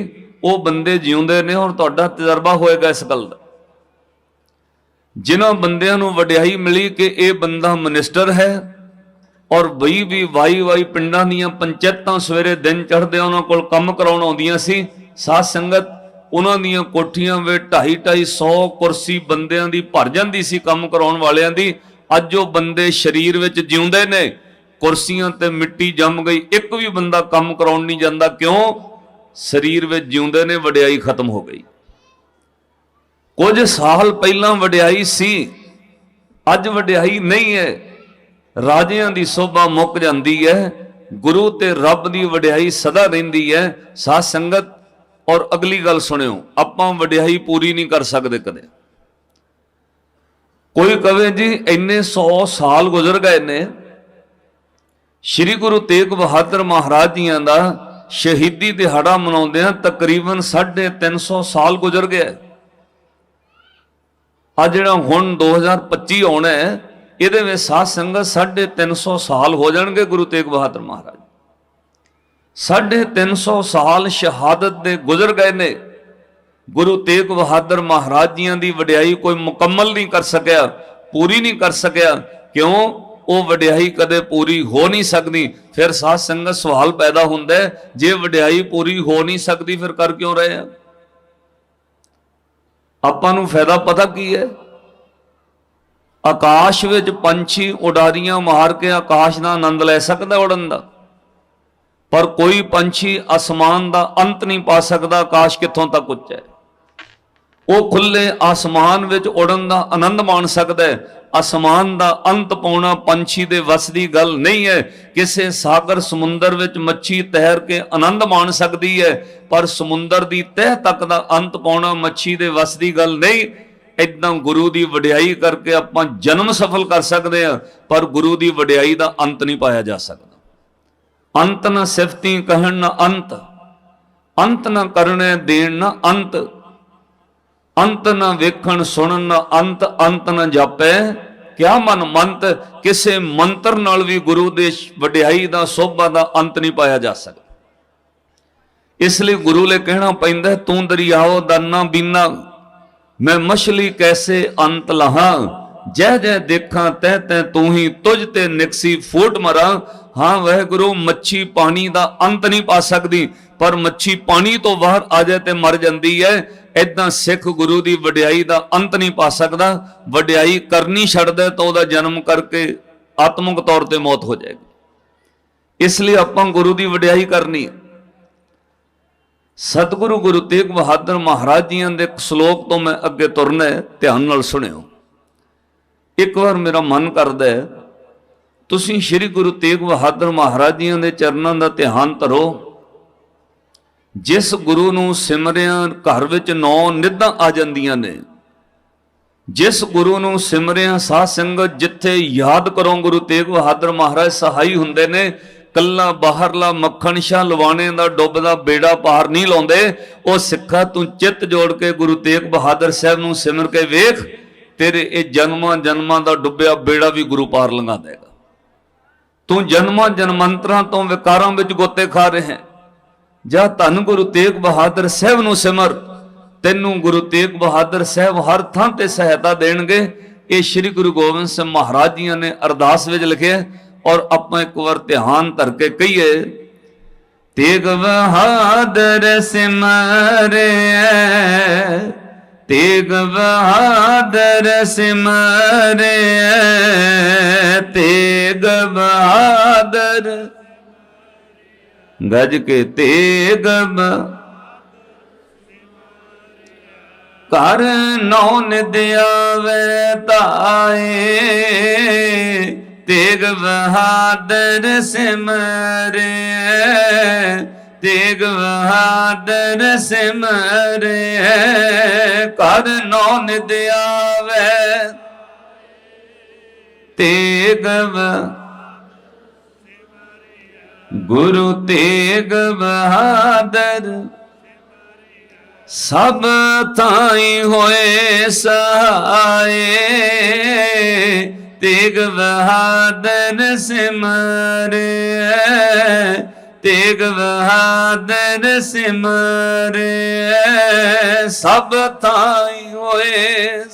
वो बंदे जिउंदे ने और तुहाडा तजर्बा होएगा इस गल दा। जिन्हां बंदियां नूं वडियाई मिली कि यह बंदा मिनिस्टर है, और बई भी वाई पिंडां दीयां पंचायतां सवेरे दिन चढ़दे उन्हां कोल काम कराउण आउंदियां सी। साध संगत उन्हां दीयां कोठियां विच 250-250 कुर्सी बंदियां दी भर जांदी सी काम कराउण वालियां दी। अज वो बंदे शरीर विच जिउंदे ने, कुर्सियां ते मिट्टी जम गई, एक भी बंदा काम कराउण नहीं जांदा। क्यों? शरीर विच जिउंदे ने, वडियाई खत्म हो गई। कुछ साल पहला वडियाई सी, अज वडियाई नहीं है। राजियां की शोभा मुक जाती है, गुरु ते रब की वडियाई सदा रहिंदी है। साध संगत और अगली गल सुनियो, आपां वडियाई पूरी नहीं कर सकते कदे। कोई कहे जी इन्ने 100 साल गुजर गए ने, श्री गुरु तेग बहादुर महाराज जियां दा शहीदी दिहाड़ा मनाउंदियां तकरीबन 350 साल गुजर गया। आ जिहड़ा हुण 2025 आउणा है, इहदे विच साध संगत 350 साल हो जाणगे गुरु तेग बहादुर महाराज। 350 साल शहादत दे गुजर गए ने। गुरु तेग बहादुर महाराज जियां दी वडियाई कोई मुकम्मल नहीं कर सकिया, पूरी नहीं कर सकिया। क्यों? वो वडियाई कदे पूरी हो नहीं सकती। फिर साध संगत सवाल पैदा हुंदा है, जे वडियाई पूरी हो नहीं सकती फिर कर क्यों रहे हैं? आपां नूं फायदा पता की है? आकाश विच पंछी उडारियां मार के आकाश का आनंद लै सकदा उड़न दा, पर कोई पंछी आसमान का अंत नहीं पा सकता। आकाश कित्थों तक उच्चा है, वो खुले आसमान विच उड़न का आनंद मान सकता है। आसमान का अंत पाउणा पंछी दे वस दी गल नहीं है। किसी सागर समुंदर विच मच्छी तैर के आनंद मान सकती है, पर समुंदर की तह तक का अंत पाउणा मच्छी दे वस दी गल नहीं। इदां गुरु की वडियाई करके आपां जन्म सफल कर सकते हैं, पर गुरु की वडियाई का अंत नहीं पाया जा सकता। अंत न सिफती कहण न अंत, अंत न करने देण न अंत, अंत न वेखण सुनन न अंत, अंत न जापै क्या मन मंत। किसे मंत्र नाल भी गुरु दे वडियाई दा शोभा दा अंत नहीं पाया जा सकता। इसलिए गुरु ले कहना पैंदा, तू दरियाओ दाना बीना, मैं मछली कैसे अंत लहा, जय जय देखा तह तह तू ही, तुझ ते निकसी फूट मरा। हाँ वह गुरु मच्छी पानी का अंत नहीं पा सकती, पर मच्छी पानी तो बाहर आ जाए तो मर जाती है। इदां सिख गुरु की वडियाई का अंत नहीं पा सकता। वडियाई करनी छड्ड दे तो वह जन्म करके आत्मक तौर पर मौत हो जाएगी। इसलिए आपां गुरु की वडियाई करनी है। सतगुरु गुरु तेग बहादुर महाराज जी के श्लोक तो मैं अगे तुरना है, ध्यान नाल सुनियो। एक बार मेरा मन करता है तुसीं श्री गुरु तेग बहादुर महाराज जी के चरणों का ध्यान धरो। जिस गुरु नूं सिमरिया घर विच 9 निधां आ जांदियां ने, जिस गुरु नूं सिमरिया साध संगत जिथे याद करो गुरु तेग बहादुर महाराज सहाई हुंदे ने। कल्ला बाहरला मक्खण शाह लवाणे दा डुबदा बेड़ा पार नहीं लाउंदे। ओ सिक्खा तू चित जोड़ के गुरु तेग बहादुर साहब नूं सिमर के वेख, तेरे ये जन्मां जन्मां दा डुबिया बेड़ा भी गुरु पार लंघा देगा। तू जन्मां जन्मंतरां तो विकारां विच गोते खा रहे हैं। जा धन गुरु तेग बहादुर साहब नूं सिमर, तैनूं गुरु तेग बहादुर साहब हर थां ते सहायता देणगे। ये श्री गुरु गोबिंद सिंह महाराज जी ने अरदास विच लिखे, और आपां एक बार ध्यान धर के कहिए, तेग बहादुर सिमरे, तेग बहादुर सिमरे, तेग बहादुर गज के तेग कर नौ निद आवे ताए, तेग बहादुर सिमरे, तेग बहादुर सिमरे, कर नौ निद आवे तेग गुरु तेग बहादुर सब थाई होए सहाय, तेग बहादुर सिमरे, तेग बहादुर सिमरे, सब थाई होए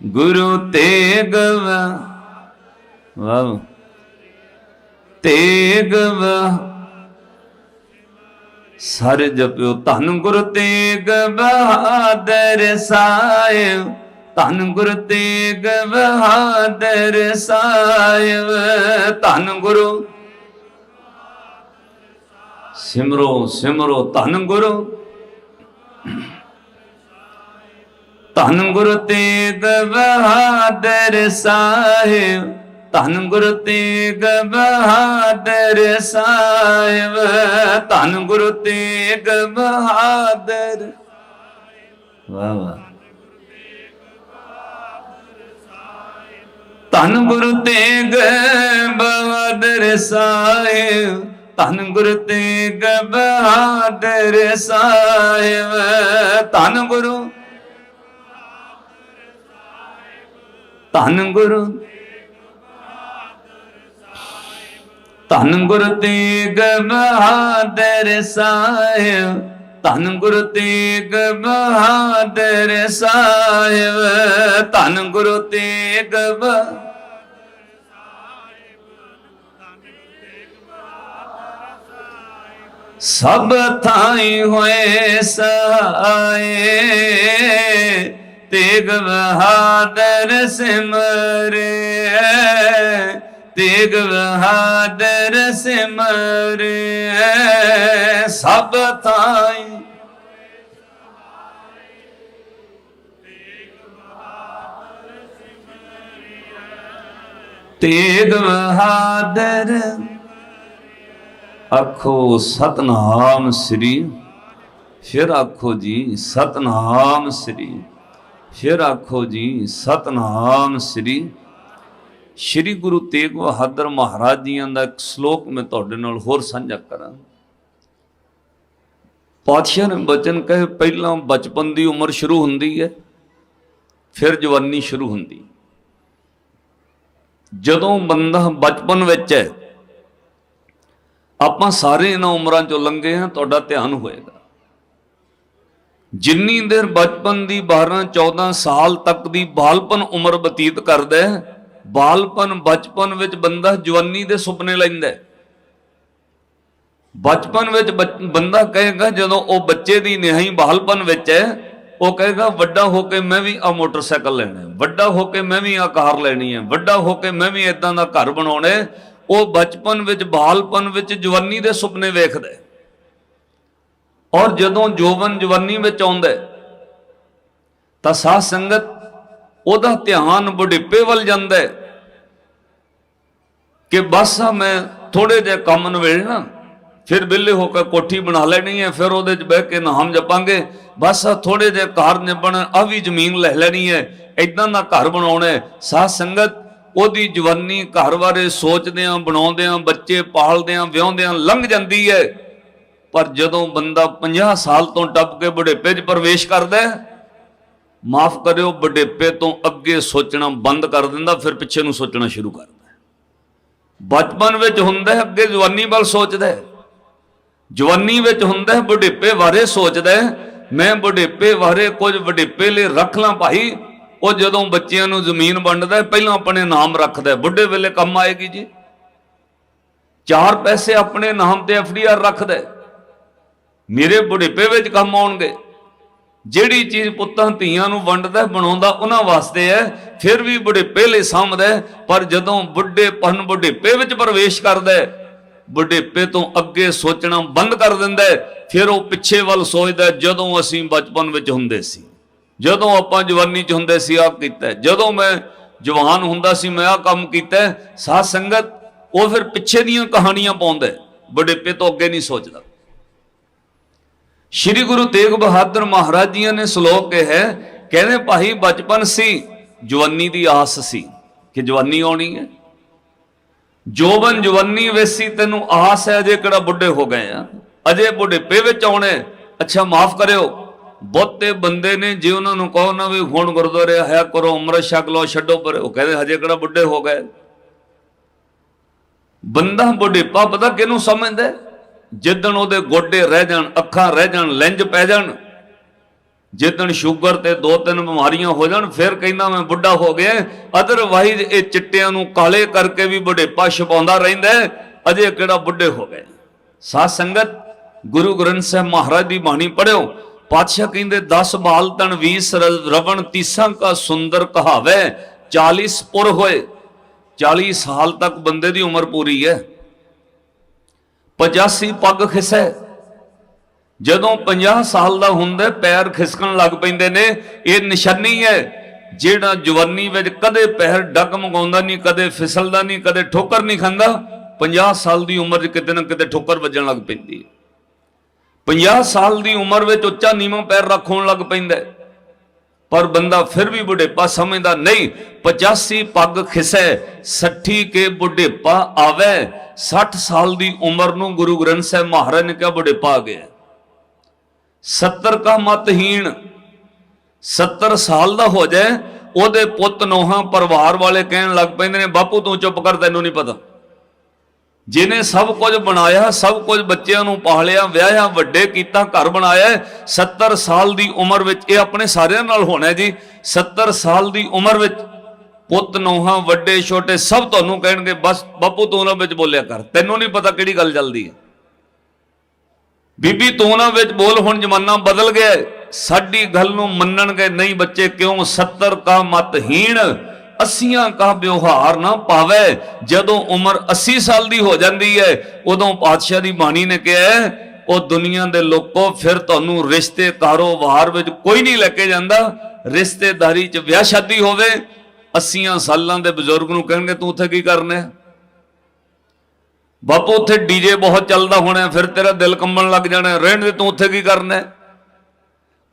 गुरु तेग वाह तेग सारे जपियो धन गुरु तेग बहादुर साहिब, धन गुरु तेग बहादुर साहिब, धन गुरु सिमरो सिमरो धन गुरु, धन गुरु तेग बहादुर साहिब, धन गुरु तेग बहादुर साहिब, धन गुरु तेग बहादुर वाह वाह, धन गुरु तेग बहादुर साहिब, धन गुरु तेग बहादुर साहिब, धन गुरु धन गुरु धन गुरु तेग बहादुर साहिब, धन गुरु तेग बहादुर साहिब, धन गुरु तेग सब थाई होए सहाय, तेग बहादुर सिमरे, तेग बहादुर सिमरे, सब थाई तेग बहादुर आखो सतनाम श्री, फिर आखो जी सतनाम श्री, फिर आखो जी सतनाम श्री। श्री गुरु तेग बहादुर महाराज जी का एक श्लोक मैं तुहाडे नाल होर साझा करा। पातशाह ने बचन कहे पहला बचपन की उम्र शुरू होंदी है, फिर जवानी शुरू होंदी। जदों बंदा बचपन विच है, आपां सारे इन्हां उमरां चों लंघे हैं, तुहाडा ध्यान होएगा। जिन्नी देर बचपन की 12-14 साल तक की बालपन उम्र बतीत करदा है, बालपन बचपन विच बंदा जवानी दे सुपने लैंदा है। बचपन विच बंदा कहेगा जदों वो बच्चे की निहाई बालपन विच है, वो कहेगा वड्डा होके मैं भी आ मोटरसाइकिल लेना है, वड्डा होके मैं भी आ कार लेनी है, वड्डा होके मैं भी इदां दा घर बनाउणा है। वो बचपन विच बालपन विच जवानी दे सुपने वेखदा है। और जदों जोवन जवानी विच आउंदा है तां साध संगत ओदा ध्यान बुढ़ेपे वल जांदा है कि बस मैं थोड़े जे काम नवेड़ना, फिर विले होकर कोठी बना लेनी है, फिर वो बह के नाम जपांगे, बस थोड़े जे कार निबण आ भी जमीन लै लैनी है, इदां दा घर बनाउणा है। साध संगत ओदी जवानी घर बारे सोचदियां बनाउंदियां बच्चे पालदियां विआहुंदियां लंघ जांदी है। पर जदों बंदा 50 साल तो टप के बुढ़ेपे च प्रवेश करदा है, माफ करियो बुढ़ेपे तो अगे सोचना बंद कर दिंदा, फिर पिछे नूं सोचना शुरू करदा है। बचपन विच हुंदा है अगे जवानी वाल सोचदा है, जवानी विच हुंदा है बुढ़ेपे बारे सोचदा है, मैं बुढ़ेपे बारे कुछ बुढ़ेपे लिए रख ला भाई। वो जदों बच्चियां नूं जमीन वंडदा है पहलां अपने नाम रखदा है, बुढ़े वेले काम आएगी जी। 4 पैसे अपने नाम ते FDR रख दे, मेरे बुढ़ेपे विच काम आउणगे। ਜਿਹੜੀ चीज़ पुत्तां ਧੀਆਂ ਨੂੰ ਵੰਡਦਾ ਬਣਾਉਂਦਾ ਉਹਨਾਂ ਵਾਸਤੇ है, फिर भी बुढ़ेपे ਲਈ ਸਾਂਭਦਾ। पर ਜਦੋਂ बुढ़ेपन बुढ़ेपे ਵਿੱਚ ਪ੍ਰਵੇਸ਼ ਕਰਦਾ, बुढ़ेपे ਤੋਂ ਅੱਗੇ ਸੋਚਣਾ ਬੰਦ ਕਰ ਦਿੰਦਾ, फिर ਉਹ ਪਿੱਛੇ ਵੱਲ ਸੋਚਦਾ, ਜਦੋਂ ਅਸੀਂ ਬਚਪਨ ਵਿੱਚ ਹੁੰਦੇ ਸੀ, ਜਦੋਂ ਆਪਾਂ ਜਵਾਨੀ 'ਚ ਹੁੰਦੇ ਸੀ ਆਹ ਕੀਤਾ, ਜਦੋਂ ਮੈਂ ਜਵਾਨ ਹੁੰਦਾ ਸੀ ਮੈਂ ਆਹ ਕੰਮ ਕੀਤਾ। ਸਾਧ ਸੰਗਤ ਉਹ ਫਿਰ ਪਿੱਛੇ ਦੀਆਂ ਕਹਾਣੀਆਂ ਪਾਉਂਦਾ, बुढ़ेपे ਤੋਂ ਅੱਗੇ ਨਹੀਂ ਸੋਚਦਾ। श्री गुरु तेग बहादुर महाराज जी ने श्लोक कहा, कहते भाई बचपन सी जवानी की आस सी कि जवानी आनी है, जोबन जवानी वैसी तेनू आस है, अजे किहड़ा बुढ़े हो गए हैं, अजे बुढ़ेपे विच आउणे। अच्छा माफ करियो, बहुते बंदे ने जे उन्होंने कहो ना भी हुण गुरुद्वारे आया करो, अमृत छक लो, छड्डो पर, वो कहते हजे किहड़ा बुढ़े हो गए। बंदा बुढ़ेपा पता किहनूं समझदा, जिदन ਉਹਦੇ ਗੋਡੇ ਰਹਿ ਜਾਣ, ਅੱਖਾਂ ਰਹਿ ਜਾਣ, ਲੈਂਜ ਪੈ ਜਾਣ, ਜਿਦਨ ਸ਼ੂਗਰ ਤੇ 2-3 ਬਿਮਾਰੀਆਂ ਹੋ ਜਾਣ, ਫਿਰ ਕਹਿੰਦਾ ਮੈਂ ਬੁੱਢਾ ਹੋ ਗਿਆ। ਅਦਰਵਾਈਜ਼ ਇਹ ਚਿੱਟਿਆਂ ਨੂੰ ਕਾਲੇ ਕਰਕੇ ਵੀ ਬੁਢੇਪਾ ਛਪਾਉਂਦਾ ਰਹਿੰਦਾ, ਅਜੇ ਕਿਹੜਾ ਬੁੱਢੇ ਹੋ ਗਏ। ਸਾਧ ਸੰਗਤ ਗੁਰੂ ਗ੍ਰੰਥ ਸਾਹਿਬ ਮਹਾਰਾਜ ਦੀ ਬਾਣੀ ਪੜਿਓ, ਪਾਤਸ਼ਾਹ ਕਹਿੰਦੇ 10 ਬਾਲ ਤਨ 20 ਰਵਣ 30 ਕਾ ਸੁੰਦਰ ਕਹਾਵੇ, 40 ਪੁਰ ਹੋਏ। 40 ਸਾਲ ਤੱਕ ਬੰਦੇ ਦੀ ਉਮਰ ਪੂਰੀ ਹੈ। 85 पग खिसे, जदों 50 साल का हुंदा पैर खिसकन लग पैंदे ने, यह निशानी है जेड़ा जवानी विच कदे पैर डगमगाउंदा नहीं, कदे फिसलदा नहीं, कदे ठोकर नहीं खांदा, 50 साल की उम्र च किते ना किते ठोकर वजन लग पैंदी है। 50 साल की उम्र विच उच्चा नीवां पैर रखण लग पैंदा, पर बंदा फिर भी बुढ़ेपा समझदा नहीं। 85 पग खिसे 60 के बुढ़ेपा आवे। 60 साल की उम्र नूं गुरु ग्रंथ साहिब महाराज ने कहा बुढ़ेपा आ गया। 70 का मतहीन, 70 साल का हो जाए, ओदे पुत नोहां परिवार वाले कहन लग पैंदे ने बापू तू चुप कर, तैनूं नहीं पता। जिन्हें सब कुछ बनाया, सब कुछ बच्चों नूं पालिया, विआहिया, वड्डे कीता, घर बनाया, 70 साल की उम्र विच ये अपने सारिਆਂ नाल होना है जी। 70 साल की उम्र विच पुत नोहां वड्डे छोटे सब तुहानूं कहणगे बस बापू तू उन्हां विच बोलिया कर, तैनूं नहीं पता किहड़ी गल चलदी है। बीबी तू उन्हां विच बोल, हुण जमाना बदल गया, साडी गल नूं मन्नणगे नहीं बच्चे। क्यों? 70 का मतहीन 80 का व्यवहार ना पावे। जदों उम्र 80 साल की हो जाती है, उदों पातशाह की बाणी ने कहा है, वो दुनिया के लोगों फिर तुहानूं रिश्ते कारोबार विच कोई नहीं लेके जाता। रिश्तेदारी च विआह शादी होवे, 80 सालों के बजुर्ग नूं कहणगे तू उत्थे की करना है बापू, उत्थे डीजे बहुत चलता होना, फिर तेरा दिल कंबन लग जाना, रहण दे तू उत्थे की करना है।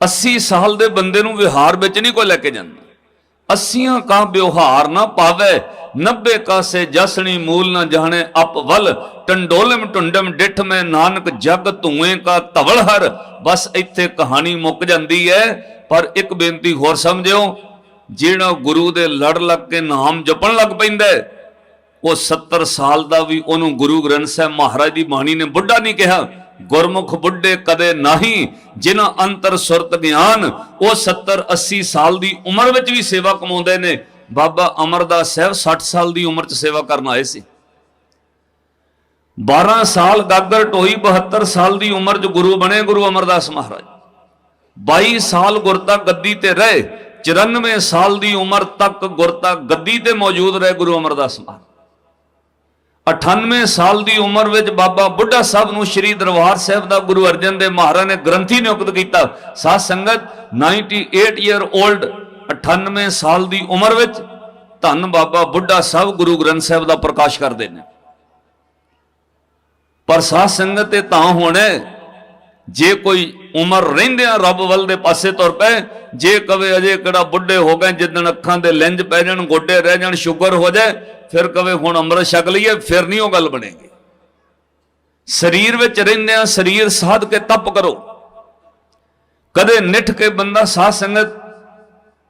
80 साल के बंदे नूं विहार विच नहीं कोई लेके जाता। 80 का व्यवहार ना पावे, 90 का से जसनी मूल न जाने अपवल, टंडोलम टुंडम डिठ में नानक जग धुएं का धवल हर। बस इत्थे कहानी मुक जाती है। पर एक बेनती होर समझियो, जिहड़ा गुरु दे लड़ लग के नाम जपन लग पैंदा, वो 70 साल का भी उन्होंने गुरु ग्रंथ साहिब महाराज की बाणी ने बुढ़ा नहीं कहा। गुरमुख बुढ़े कदे नहीं, जिन्हां अंतर सुरत ज्ञान, वो 70-80 साल की उम्र विच भी सेवा कमाउंदे ने। बाबा अमरदास साहब 60 साल की उम्र च सेवा करन आए सी। 12 साल गागर ढोई, 72 साल की उम्र च गुरु बने गुरु अमरदास महाराज। 22 साल गुरता गद्दी ते रहे, 94 साल की उम्र तक गुरता गद्दी ते मौजूद रहे गुरु अमरदास महाराज। 98 साल की उम्र में बाबा बुढ़ा साहब नूं श्री दरबार साहिब दा गुरु अर्जन देव महाराज ने ग्रंथी नियुक्त किया। साध संगत 98 ईयर ओल्ड, 98 साल की उम्र में धन बाबा बुढ़ा साहब गुरु ग्रंथ साहिब का प्रकाश करते हैं। पर साध संगत तां होने जे कोई उम्र रहिंदियां रब वल दे पासे तुर पे, जे कवे अजे किहड़ा बुढ़े हो गए, जिदन अखां दे लेंज पै जाण, गोडे रह जाण, शुगर हो जाए, फिर कवे हुण अमृत छक लईए, फिर नहीं वो गल बनेगी। शरीर विच रहिंदियां शरीर साध के तप करो। कदे निठ के बंदा साध संगत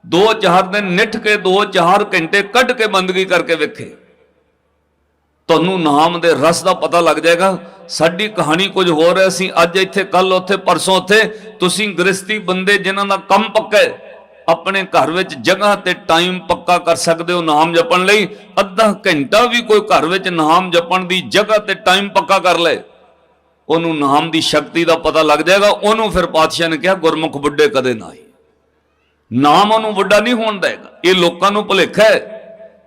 2-4 दिन निठ के 2-4 घंटे कट के बंदगी करके वेखे, तुहानूं नाम दे रस का पता लग जाएगा। साडी कहानी कुछ हो रहा सी, अज इत्थे कल उत्थे परसों उत्थे। तुसीं गृहस्थी बंदे जिन्हां दा कम पक्का है, अपने घर विच जगह ते टाइम पक्का कर सकते हो नाम जपण लई। अद्धा घंटा भी कोई घर विच नाम जपण दी जगह ते टाइम पक्का कर ले, उन्होंने नाम की शक्ति का पता लग जाएगा। उन्होंने फिर पातशाह ने कहा गुरमुख बुढ़े कदे ना ही, नाम उन्होंने बुढ़ा नहीं होने देगा। ये लोगों को भुलेखा है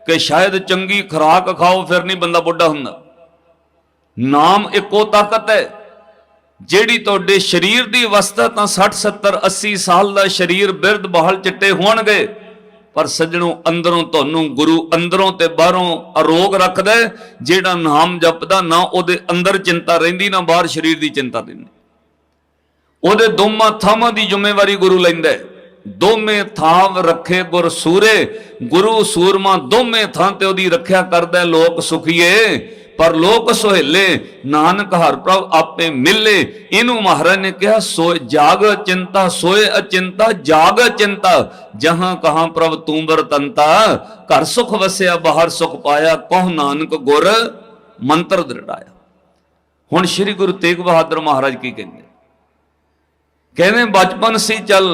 कि शायद चंगी खुराक खाओ फिर नहीं बंदा बुढ़ा हुंदा। नाम एक वो ताकत है जिहड़ी तुहाडे शरीर की अवस्था तो 60 70 80 साल का शरीर बिरध बहाल चिट्टे होणगे, पर सज्जणों अंदरों तुहानूं गुरु अंदरों ते बाहरों अरोग रखदा है। जिहड़ा नाम जपदा ना उहदे अंदर चिंता रहिंदी ना बाहर शरीर की चिंता रहिंदी। उहदे दोवां थावां की जिम्मेवारी गुरु लैंदा है। दोवें थाव रखे गुर सूरे, गुरु सूरमा दोवें थां ते उहदी रखिया करदा है। लोक सुखीए पर लोक सुहेले, नानक हर प्रभ आपे मिले। इनू महाराज ने कहा सोए जाग चिंता सोए अचिंता जाग चिंता, जहां कहां प्रभ तू बरतंता। घर सुख वसिया बाहर सुख पाया, कहो नानक गुर मंत्र दृढ़ाया। हुण श्री गुरु तेग बहादुर महाराज की कहने बचपन सी चल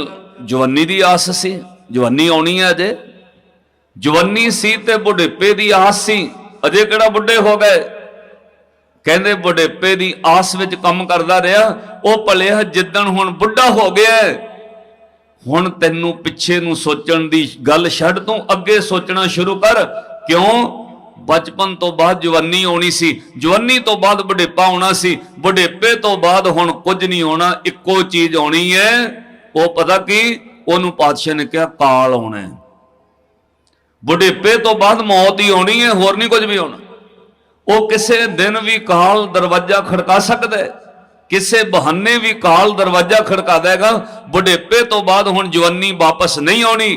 जवानी की आस सी, जवानी आनी है अजे, जवानी सी ते बुढ़ेपे की आस सी, अजे किहड़ा बुढ़े हो गए। कहते बुढ़ेपे की आस विच काम करता रहा, वह भलिया जिदन हुण बुढ़ा हो गया हुण तैनू पिछे नू सोचण की गल छड्ड, तू अगे सोचना शुरू कर। क्यों? बचपन तो बाद जवानी आनी सी, जवानी तो बाद बुढ़ेपा आना सी, बुढ़ेपे तो बाद हुण कुछ नहीं होना, इक्को चीज आनी है। वो पता की उन्होंने पातशाह ने कहा काल आना है। बुढ़ेपे तो बाद मौत ही आनी है, होर नहीं कुछ भी होना। वो किसी दिन भी काल दरवाजा खड़का सकता है, किसी बहाने भी काल दरवाजा खड़का देगा। बुढ़ेपे तो बाद हुण जवानी वापस नहीं आनी,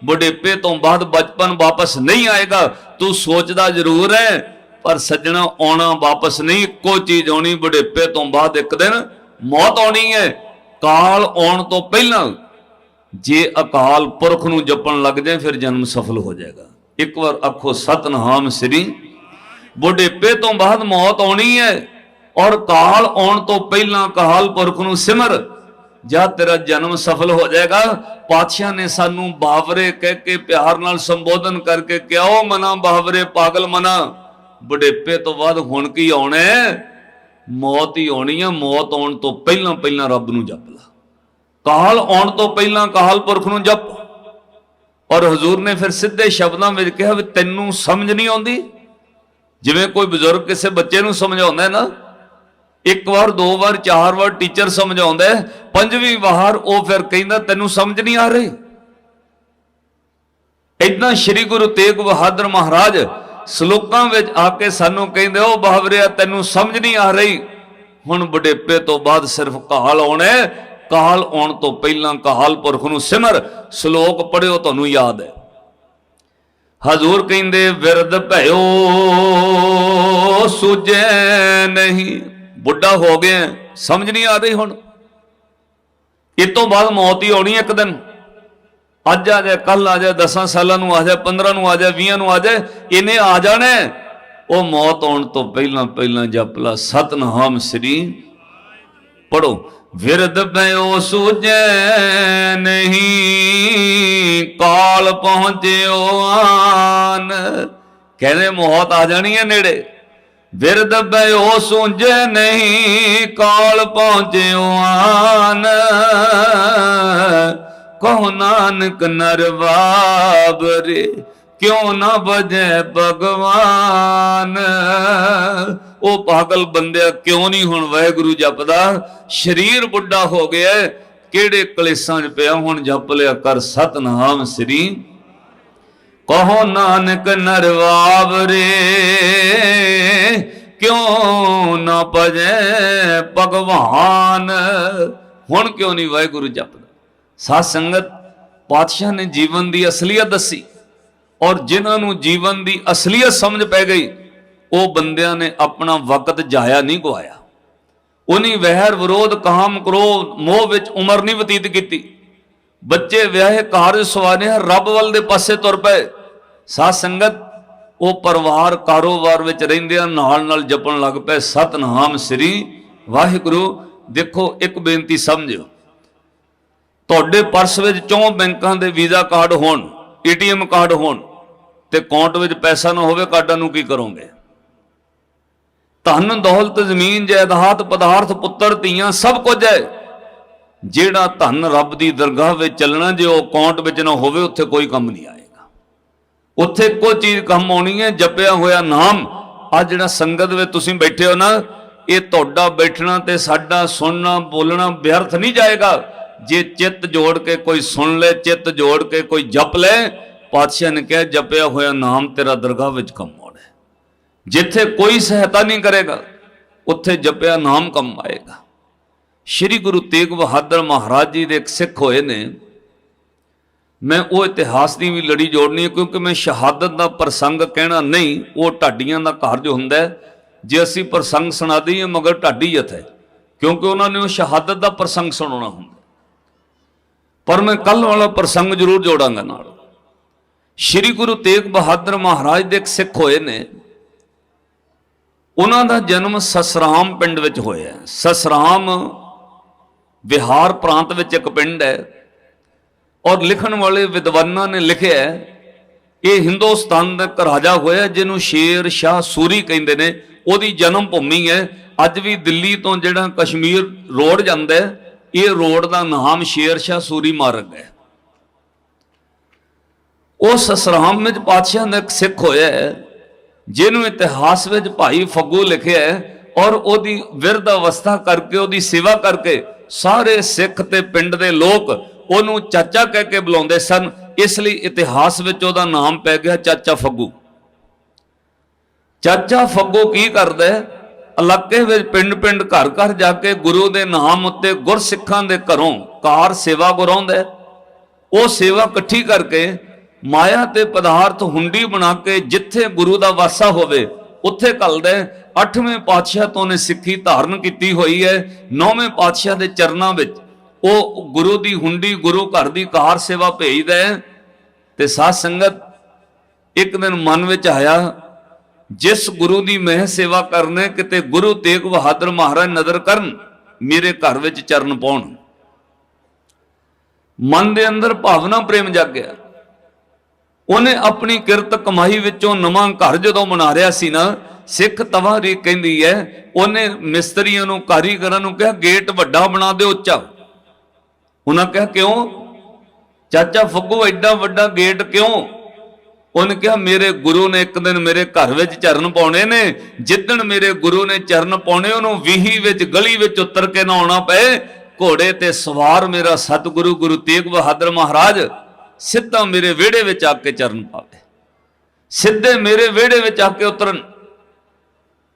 बुढ़ेपे तो बाद बचपन वापस नहीं आएगा। तू सोचदा जरूर है पर सज्जणा आना वापस नहीं, इक्को चीज आनी, बुढ़ेपे तो बाद एक दिन मौत आनी है। काल आउण तो पहला जे अकाल पुरख नूं जपण लग जाए फिर जन्म सफल हो जाएगा। एक बार आखो सतनाम श्री। बुढ़ेपे तो बाद मौत आनी है और काल आउण तो पहला काल पुरख नूं सिमर, जा तेरा जन्म सफल हो जाएगा। पातशाह ने सानू बावरे कह के प्यार नाल संबोधन करके क्या ओ मना बावरे पागल मना, बुढ़ेपे तो बाद हुण की आउणा है, मौत ही आनी है। मौत आउण तो पहला पहला रब नूं जप ला, काल आउण तो पहला काल पुरख नूं जप। और हजूर ने फिर सीधे शब्दों में कहा भी तैनू समझ नहीं आती, जिवें कोई बजुर्ग किसी बच्चे नूं समझाउंदा है ना, एक बार दो बार चार बार टीचर समझाउंदा है, पंजवीं बार वो फिर कहंदा तैनू समझ नहीं आ रही। इदां श्री गुरु तेग बहादुर महाराज श्लोकां विच आके सानू कहंदे ओ बावरिया तैनू समझ नहीं आ रही, हुण बुढ़ेपे तो बाद सिर्फ काल आउणा है, काल आउण तो पहला काल पुरख नूं सिमर। श्लोक पढ़िओ तुहानू याद है। हजूर कहंदे विरद भयो सूझे नहीं, बुढ़ा हो गया समझ नहीं आ रही, हुण इस तो बाद मौत ही आनी एक दिन। अज आ जाए, कल आ जाए, 10 सालों आ जाए, 15 आ जाए, 20 आ जाए, इन्हें आ जाने। वो मौत आने तो पहला पहला जप ला सतनाम श्री पढ़ो। विरद भयो सूझे नहीं काल पहुंचो आन, कहने मौत आ जानी है नेड़े। विरद भयो सूझे नहीं काल पहुंचो आन, कहो नानक नरवाब रे क्यों ना बजे भगवान। ओ पागल बंदिया क्यों नहीं हुण वाहिगुरु जपदा, शरीर बुढ़ा हो गया केड़े कलेसां च पिया, हुण जप लिया कर सतनाम श्री। कहो नानक नरवाब रे क्यों ना बजे भगवान, हुण क्यों नहीं वाहिगुरु जपदा। साध संगत पातशाह ने जीवन की असलियत दसी और जिन्होंने जीवन की असलियत समझ पै गई वो बंदियां ने अपना वक्त जाया नहीं गवाया। उन्हीं वैर विरोध काम क्रोध मोह विच उम्र नहीं बतीत की। बच्चे व्याहे कारज सवारे रब वाल दे पासे तुर पे। साध संगत वो परिवार कारोबार विच रहिंदे नाल नाल जपण लग पे सतनाम श्री वाहिगुरु। देखो एक बेनती समझो, ਤੁਹਾਡੇ ਪਰਸ ਵਿੱਚ 4 ਬੈਂਕਾਂ ਦੇ ਵੀਜ਼ਾ ਕਾਰਡ ਹੋਣ, ATM ਕਾਰਡ ਹੋਣ ਤੇ ਅਕਾਊਂਟ ਵਿੱਚ ਪੈਸਾ ਨਾ ਹੋਵੇ, ਕਾਰਡਾਂ ਨੂੰ ਕੀ ਕਰੋਗੇ? ਧਨ ਦੌਲਤ ਜ਼ਮੀਨ ਜਾਇਦਾਦ ਪਦਾਰਥ ਪੁੱਤਰ ਧੀਆਂ ਸਭ ਕੁਝ ਹੈ। ਜਿਹੜਾ ਧਨ ਰੱਬ ਦੀ ਦਰਗਾਹ ਵਿੱਚ ਚੱਲਣਾ, ਜੇ ਉਹ ਅਕਾਊਂਟ ਵਿੱਚ ਨਾ ਹੋਵੇ ਉੱਥੇ ਕੋਈ ਕੰਮ ਨਹੀਂ ਆਏਗਾ। ਉੱਥੇ ਇੱਕੋ ਚੀਜ਼ ਕੰਮ ਆਉਣੀ ਹੈ, ਜਪਿਆ ਹੋਇਆ ਨਾਮ। ਆ ਜਿਹੜਾ ਸੰਗਤ ਵਿੱਚ ਤੁਸੀਂ ਬੈਠੇ ਹੋ ਨਾ, ਇਹ ਤੁਹਾਡਾ ਬੈਠਣਾ ਤੇ ਸਾਡਾ ਸੁਣਨਾ ਬੋਲਣਾ ਵਿਅਰਥ ਨਹੀਂ ਜਾਏਗਾ ਜੇ ਚਿੱਤ ਜੋੜ ਕੇ ਕੋਈ ਸੁਣ ਲੈ, ਚਿੱਤ ਜੋੜ ਕੇ ਕੋਈ ਜਪ ਲੈ। ਪਾਤਸ਼ਾਹ ਨੇ ਕਿਹਾ ਜਪਿਆ ਹੋਇਆ ਨਾਮ ਤੇਰਾ ਦਰਗਾਹ ਵਿੱਚ ਕੰਮ ਆਉਣਾ। ਜਿੱਥੇ ਕੋਈ ਸਹਾਇਤਾ ਨਹੀਂ ਕਰੇਗਾ ਉੱਥੇ ਜਪਿਆ ਨਾਮ ਕੰਮ ਆਏਗਾ। ਸ਼੍ਰੀ ਗੁਰੂ ਤੇਗ ਬਹਾਦਰ ਮਹਾਰਾਜ ਜੀ ਦੇ ਇੱਕ ਸਿੱਖ ਹੋਏ ਨੇ। ਮੈਂ ਉਹ ਇਤਿਹਾਸ ਦੀ ਵੀ ਲੜੀ ਜੋੜਨੀ ਹੈ, ਕਿਉਂਕਿ ਮੈਂ ਸ਼ਹਾਦਤ ਦਾ ਪ੍ਰਸੰਗ ਕਹਿਣਾ ਨਹੀਂ। ਉਹ ਢਾਡੀਆਂ ਦਾ ਘਰ ਜੋ ਹੁੰਦਾ ਹੈ, ਜੇ ਅਸੀਂ ਪ੍ਰਸੰਗ ਸੁਣਾ ਦਈਏ ਮਗਰ ਢਾਡੀਅਤ ਹੈ, ਕਿਉਂਕਿ ਉਹਨਾਂ ਨੇ ਉਹ ਸ਼ਹਾਦਤ ਦਾ ਪ੍ਰਸੰਗ ਸੁਣਾਉਣਾ ਹੁੰਦਾ। ਪਰ ਮੈਂ ਕੱਲ ਵਾਲਾ ਪ੍ਰਸੰਗ ਜ਼ਰੂਰ ਜੋੜਾਂਗਾ ਨਾਲ। ਸ਼੍ਰੀ ਗੁਰੂ ਤੇਗ ਬਹਾਦਰ ਮਹਾਰਾਜ ਦੇ ਇੱਕ ਸਿੱਖ ਹੋਏ ਨੇ। ਉਹਨਾਂ ਦਾ ਜਨਮ ਸਸਰਾਮ ਪਿੰਡ ਵਿੱਚ ਹੋਇਆ। ਸਸਰਾਮ ਬਿਹਾਰ ਪ੍ਰਾਂਤ ਵਿੱਚ ਇੱਕ ਪਿੰਡ ਹੈ, ਔਰ ਲਿਖਣ ਵਾਲੇ ਵਿਦਵਾਨਾਂ ਨੇ ਲਿਖਿਆ ਇਹ ਹਿੰਦੁਸਤਾਨ ਦਾ ਇੱਕ ਰਾਜਾ ਹੋਇਆ ਜਿਹਨੂੰ ਸ਼ੇਰ ਸ਼ਾਹ ਸੂਰੀ ਕਹਿੰਦੇ ਨੇ। ਉਹਦੀ ਜਨਮ ਭੂਮੀ ਹੈ। ਅੱਜ ਵੀ ਦਿੱਲੀ ਤੋਂ ਜਿਹੜਾ ਕਸ਼ਮੀਰ ਰੋਡ ਜਾਂਦਾ ਹੈ, ਇਹ ਰੋਡ ਦਾ ਨਾਮ ਸ਼ੇਰ ਸ਼ਾਹ ਸੂਰੀ ਮਾਰਗ ਹੈ। ਉਹ ਸਸਰਾਮ ਵਿੱਚ ਪਾਤਸ਼ਾਹ ਦਾ ਇੱਕ ਸਿੱਖ ਹੋਇਆ ਹੈ, ਜਿਹਨੂੰ ਇਤਿਹਾਸ ਵਿੱਚ ਭਾਈ ਫੱਗੂ ਲਿਖਿਆ ਹੈ। ਔਰ ਉਹਦੀ ਵਿਰਧ ਅਵਸਥਾ ਕਰਕੇ, ਉਹਦੀ ਸੇਵਾ ਕਰਕੇ ਸਾਰੇ ਸਿੱਖ ਤੇ ਪਿੰਡ ਦੇ ਲੋਕ ਉਹਨੂੰ ਚਾਚਾ ਕਹਿ ਕੇ ਬੁਲਾਉਂਦੇ ਸਨ। ਇਸ ਲਈ ਇਤਿਹਾਸ ਵਿੱਚ ਉਹਦਾ ਨਾਮ ਪੈ ਗਿਆ ਚਾਚਾ ਫੱਗੂ। ਚਾਚਾ ਫੱਗੂ ਕੀ ਕਰਦਾ? ਇਲਾਕੇ ਵਿੱਚ ਪਿੰਡ ਘਰ ਘਰ ਜਾ ਕੇ ਗੁਰੂ ਦੇ ਨਾਮ ਉੱਤੇ ਗੁਰਸਿੱਖਾਂ ਦੇ ਘਰੋਂ ਕਾਰ ਸੇਵਾ ਕਰਾਉਂਦਾ। ਉਹ ਸੇਵਾ ਇਕੱਠੀ ਕਰਕੇ ਮਾਇਆ ਤੇ ਪਦਾਰਥ ਹੁੰਡੀ ਬਣਾ ਕੇ ਜਿੱਥੇ ਗੁਰੂ ਦਾ ਵਾਸਾ ਹੋਵੇ ਉੱਥੇ ਘੱਲਦਾ। 8ਵੇਂ ਪਾਤਸ਼ਾਹ ਤੋਂ ਨੇ ਸਿੱਖੀ ਧਾਰਨ ਕੀਤੀ ਹੋਈ ਹੈ। 9ਵੇਂ ਪਾਤਸ਼ਾਹ ਦੇ ਚਰਨਾਂ ਵਿੱਚ ਉਹ ਗੁਰੂ ਦੀ ਹੁੰਡੀ, ਗੁਰੂ ਘਰ ਦੀ ਕਾਰ ਸੇਵਾ ਭੇਜਦਾ ਹੈ। ਤੇ ਸਾਧ ਸੰਗਤ, ਇੱਕ ਦਿਨ ਮਨ ਵਿੱਚ ਆਇਆ, ਜਿਸ ਗੁਰੂ ਦੀ ਮੈਂ ਸੇਵਾ ਕਰਨੇ, ਕਿਤੇ ਗੁਰੂ ਤੇਗ ਬਹਾਦਰ ਮਹਾਰਾਜ ਨਜ਼ਰ ਕਰਨ, ਮੇਰੇ ਘਰ ਵਿੱਚ ਚਰਨ ਪਾਉਣ। ਮਨ ਦੇ ਅੰਦਰ ਭਾਵਨਾ ਪ੍ਰੇਮ ਜਾਗਿਆ। ਉਹਨੇ ਆਪਣੀ ਕਿਰਤ ਕਮਾਈ ਵਿੱਚੋਂ ਨਵਾਂ ਘਰ ਜਦੋਂ ਬਣਾ ਰਿਹਾ ਸੀ ਨਾ, ਸਿੱਖ ਤਵਾਰੀ ਕਹਿੰਦੀ ਹੈ, ਉਹਨੇ ਮਿਸਤਰੀਆਂ ਨੂੰ, ਕਾਰੀਗਰਾਂ ਨੂੰ ਕਿਹਾ ਗੇਟ ਵੱਡਾ ਬਣਾ ਦਿਓ, ਉੱਚਾ। ਉਹਨਾਂ ਕਿਹਾ ਕਿਉਂ ਚਾਚਾ ਫੱਗੂ ਐਡਾ ਵੱਡਾ ਗੇਟ ਕਿਉਂ? ਉਹਨੇ ਕਿਹਾ ਮੇਰੇ ਗੁਰੂ ਨੇ ਇੱਕ ਦਿਨ ਮੇਰੇ ਘਰ ਵਿੱਚ ਚਰਨ ਪਾਉਣੇ ਨੇ। ਜਿੱਦਣ ਮੇਰੇ ਗੁਰੂ ਨੇ ਚਰਨ ਪਾਉਣੇ, ਉਹਨੂੰ ਵੀਹੀ ਵਿੱਚ ਗਲੀ ਵਿੱਚ ਉਤਰ ਕੇ ਨਾ ਆਉਣਾ ਪਏ। ਘੋੜੇ ਤੇ ਸਵਾਰ ਮੇਰਾ ਸਤਿਗੁਰੂ ਗੁਰੂ ਤੇਗ ਬਹਾਦਰ ਮਹਾਰਾਜ ਸਿੱਧਾ ਮੇਰੇ ਵਿਹੜੇ ਵਿੱਚ ਆ ਕੇ ਚਰਨ ਪਾਵੇ, ਸਿੱਧੇ ਮੇਰੇ ਵਿਹੜੇ ਵਿੱਚ ਆ ਕੇ ਉਤਰਨ।